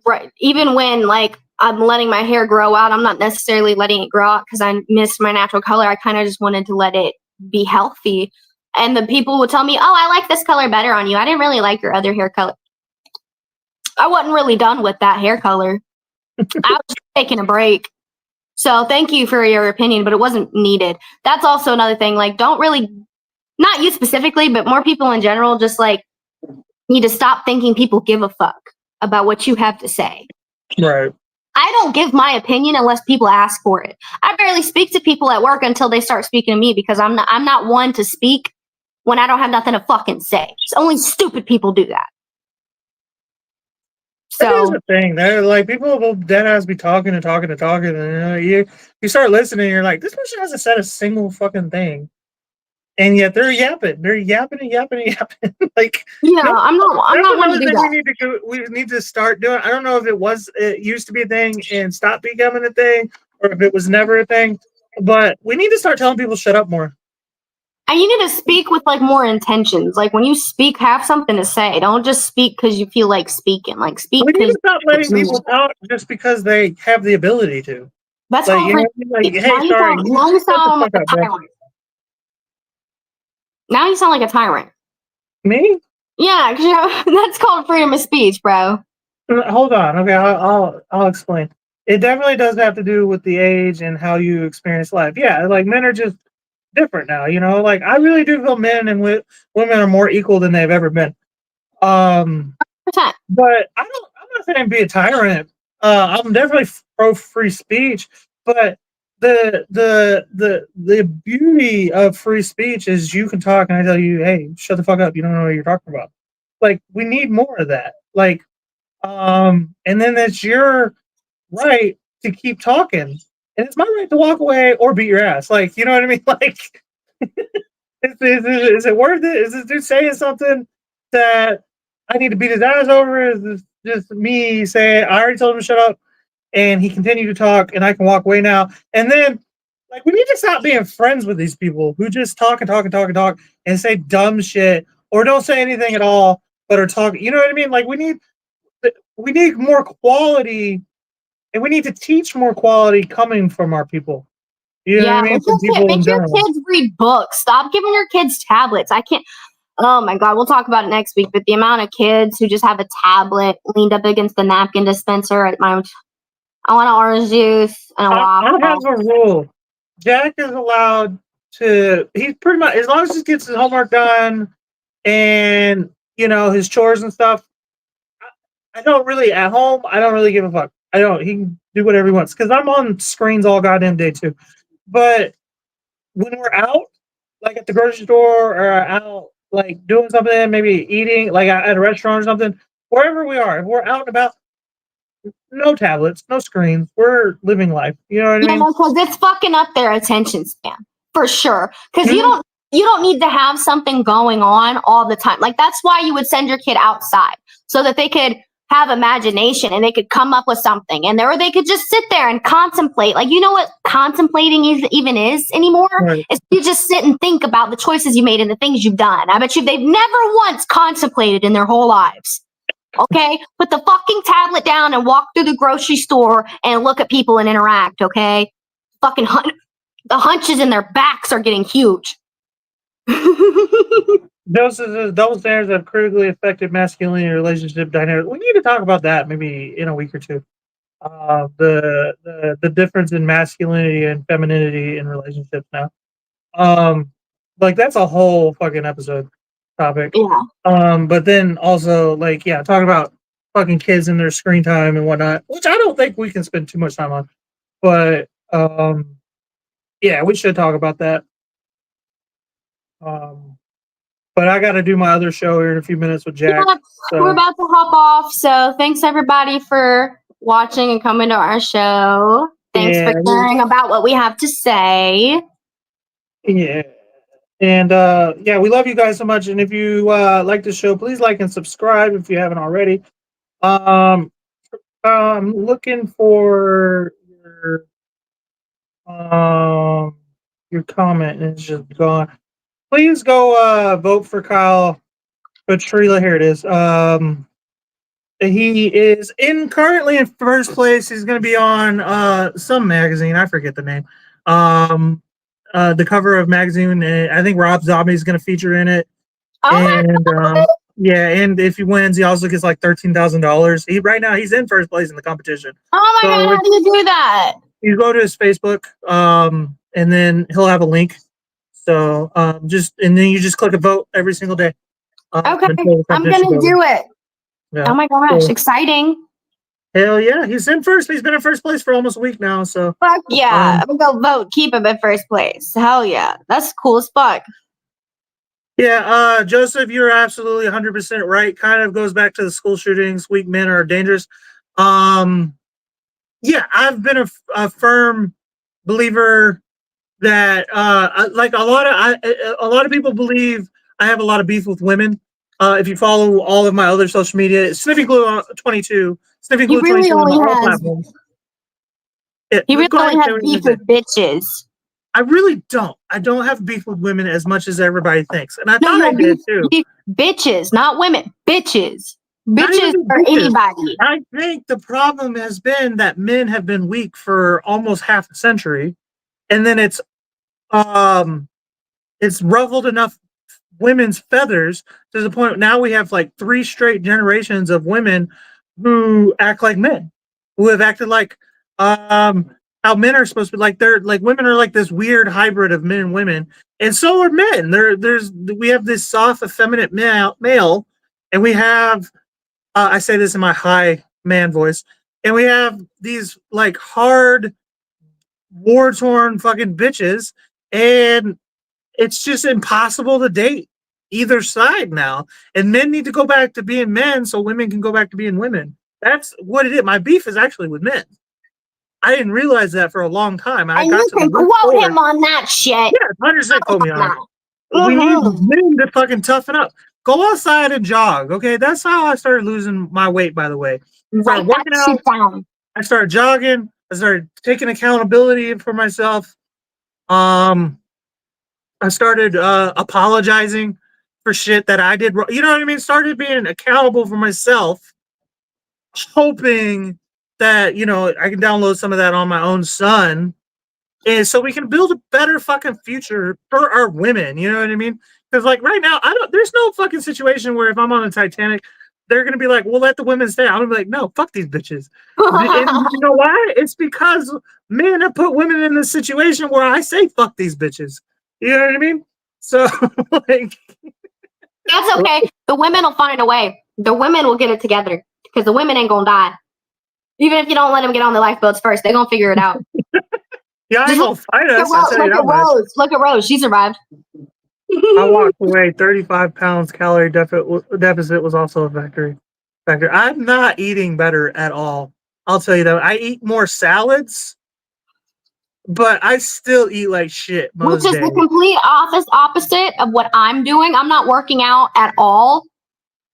right, even when like I'm letting my hair grow out, I'm not necessarily letting it grow out because I miss my natural color. I kind of just wanted to let it be healthy. And the people would tell me, "Oh, I like this color better on you. I didn't really like your other hair color." I wasn't really done with that hair color. I was just taking a break. So thank you for your opinion, but it wasn't needed. That's also another thing. Like, don't really, not you specifically, but more people in general, just like need to stop thinking people give a fuck about what you have to say. Right. I don't give my opinion unless people ask for it. I barely speak to people at work until they start speaking to me because I'm not one to speak when I don't have nothing to fucking say. It's only stupid people do that. That is So the thing. They're like people will dead ass be talking and talking and talking, and you start listening. And you're like, this person hasn't said a single fucking thing. and yet they're yapping. They're yapping and yapping and yapping. Like, Yeah, no, I'm that's not one to another do thing that. we need to start doing. I don't know if it used to be a thing and stopped becoming a thing, or if it was never a thing. But we need to start telling people shut up more. And you need to speak with like more intentions. Like when you speak, have something to say. Don't just speak because you feel like speaking. Like speak We need because to stop letting people talk just because they have the ability to. that's Like, called you know, free what I mean? Like, speech. hey, sorry, you Now you shut the sound like fuck up, a bro. tyrant. Now you sound like a tyrant. Me? Yeah, 'cause that's called freedom of speech, bro. Hold on. Okay, I'll explain. It definitely does have to do with the age and how you experience life. Yeah, like men are just different now. You know, like I really do feel men and women are more equal than they've ever been. Um, Percent. but I'm not saying be a tyrant. I'm definitely pro free speech, but the beauty of free speech is you can talk and I tell you, hey, shut the fuck up. You don't know what you're talking about. Like we need more of that. Like and then it's your right to keep talking. And it's my right to walk away or beat your ass. Like, you know what I mean? Like, is it worth it? Is this dude saying something that I need to beat his ass over? Is this just me saying, I already told him to shut up and he continued to talk and I can walk away now? And then, like, we need to stop being friends with these people who just talk and talk and talk and talk and say dumb shit or don't say anything at all, but are talking. You know what I mean? Like, we need more quality and we need to teach more quality coming from our people. You know what I Yeah, mean? From people in make your general. kids read books. Stop giving your kids tablets. I can't. Oh my god, we'll talk about it next week. But the amount of kids who just have a tablet leaned up against the napkin dispenser at my, I want an orange juice and a I have waffle. a rule. Jack is allowed to. He's pretty much as long as he gets his homework done and his chores and stuff. I don't really at home. I don't really give a fuck. I don't. He can do whatever he wants because I'm on screens all goddamn day too. But when we're out, like at the grocery store or out like doing something, maybe eating like at a restaurant or something, wherever we are, if we're out and about, no tablets, no screens. We're living life. You know what I Yeah, mean? because it's fucking up their attention span for sure. Because Mhm. you don't need to have something going on all the time. Like that's why you would send your kid outside so that they could have imagination and they could come up with something, and or they could just sit there and contemplate. Like you know what contemplating even is anymore? Right. Is you just sit and think about the choices you made and the things you've done. I bet you they've never once contemplated in their whole lives. Okay, put the fucking tablet down and walk through the grocery store and look at people and interact. Okay, fucking the hunches in their backs are getting huge. Those are the double standards that have critically affected masculinity and relationship dynamics. We need to talk about that maybe in a week or two. The difference in masculinity and femininity in relationships now. Like that's a whole fucking episode topic. Yeah, But then also like talk about fucking kids and their screen time and whatnot, which I don't think we can spend too much time on. But yeah, we should talk about that. Um, but I got to do my other show here in a few minutes with Jack. yeah. We're So about to hop off. So thanks everybody for watching and coming to our show. Thanks for yeah, caring about what we have to say. yeah. And yeah, we love you guys so much. And if you like the show, please like and subscribe if you haven't already. Um, I'm looking for your comment and it's just gone. Please go vote for Kyle Petrila. Here it is. He is currently in first place. He's going to be on some magazine. I forget the name. The cover of magazine. I think Rob Zombie is going to feature in it. Oh my And god! yeah, and if he wins, he also gets like $13,000. Right now he's in first place in the competition. Oh my god! So How do you do that? you go to his Facebook, and then he'll have a link. So and then you just click a vote every single day Okay, until the I'm competition's gonna over. do it. Yeah. Oh my gosh! So, Exciting. hell yeah, he's in first. He's been in first place for almost a week now. So Fuck yeah. I'm gonna go vote. Keep him in first place. Hell yeah. That's cool as fuck. yeah, Joseph, you're absolutely 100% right. Kind of goes back to the school shootings. Weak men are dangerous. Yeah, I've been a firm believer that like a lot of people believe I have a lot of beef with women. If you follow all of my other social media, Sniffing Glue 22, Sniffing He Glue really 22 on only all has platforms. Yeah, he really go ahead only and has say what you're beef gonna say. with bitches. I really don't. I don't have beef with women as much as everybody thinks, and I No, thought you I have did too. beef bitches, not women. Bitches. Not Bitches even are bitches. anybody. I think the problem has been that men have been weak for almost half a century, and then um it's ruffled enough women's feathers to the point now we have like 3 straight generations of women who act like men, who have acted like how men are supposed to be. Like they're like women are like this weird hybrid of men and women, and so are men. We have this soft, effeminate male, and we have I say this in my high man voice, and we have these like hard, war torn fucking bitches, and it's just impossible to date either side now. And men need to go back to being men so women can go back to being women. That's what it is. My beef is actually with men. I didn't realize that for a long time. And I And got you to the can root quote core. him on that shit. Yeah, 100% quote me on it. We need Mm-hmm. men to fucking toughen up. Go outside and jog. Okay. That's how I started losing my weight, by the way. Write Started that working shit out. down. I started jogging. I started taking accountability for myself. Um, I started apologizing for shit that I did wrong. You know what I mean? Started being accountable for myself, hoping that, I can download some of that on my own son. And so we can build a better fucking future for our women. You know what I mean? Because like right now, there's no fucking situation where if I'm on the Titanic, they're gonna be like, "We'll let the women stay." I'm gonna be like, "No, fuck these bitches." And you know why? It's because men have put women in this situation where I say, "Fuck these bitches." You know what I mean? So like, That's okay. The women will find a way. The women will get it together because the women ain't gonna die. Even if you don't let them get on the lifeboats first, they're gonna figure it out. yeah, I ain't Just gonna fight look at us. I'll Rose. tell you Look that at much. Rose. Look at Rose. She survived. I walked away 35 pounds calorie deficit was also a factor. I'm not eating better at all. I'll tell you that. I eat more salads, but I still eat like shit Which most is the days. complete opposite of what I'm doing. I'm not working out at all,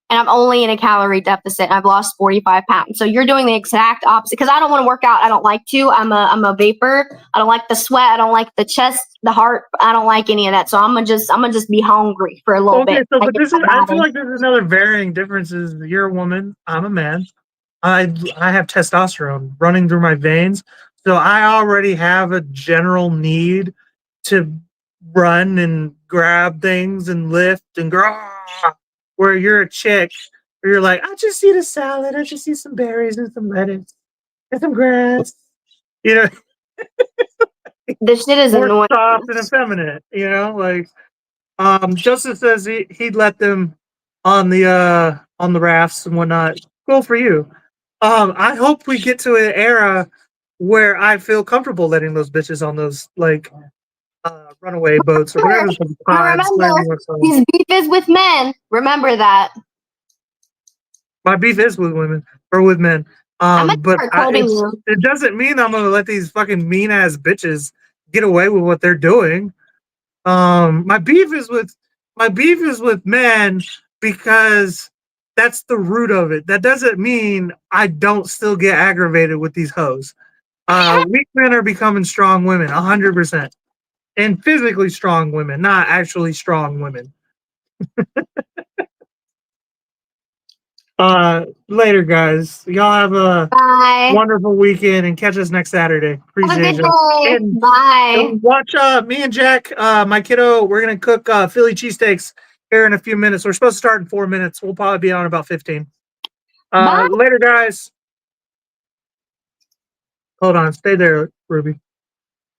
and I'm only in a calorie deficit. I've lost 45 pounds. So you're doing the exact opposite because I don't want to work out. I don't like to. I'm a vapor. I don't like the sweat. I don't like the chest, the heart. I don't like any of that. So I'm gonna just be hungry for a little Okay, bit. so Like but it's this is my I feel body. like this is another varying differences. You're a woman, I'm a man. I have testosterone running through my veins. So I already have a general need to run and grab things and lift and go. Where you're a chick, where you're like, I just eat a salad, I just eat some berries and some lettuce and some grass. You know, This shit is more annoying. soft and effeminate. Like Joseph says he'd let them on the rafts and whatnot. Cool for you. I hope we get to an era where I feel comfortable letting those bitches on those like runaway boats or whatever the pods, Remember, whatever you want to call them. his beef is with men. Remember that. My beef is with women or with men. I'm gonna But start quoting you. it doesn't mean I'm gonna let these fucking mean ass bitches get away with what they're doing. My beef is with men because that's the root of it. That doesn't mean I don't still get aggravated with these hoes. Weak men are becoming strong women, 100%, and physically strong women, not actually strong women. Later, guys. Y'all have a Bye. wonderful weekend and catch us next Saturday. Have a Appreciate good you. day. And Bye. watch me and Jack, my kiddo, we're gonna cook Philly cheesesteaks here in a few minutes. We're supposed to start in 4 minutes. We'll probably be on about 15. Bye. Later, guys. Hold on, stay there, Ruby.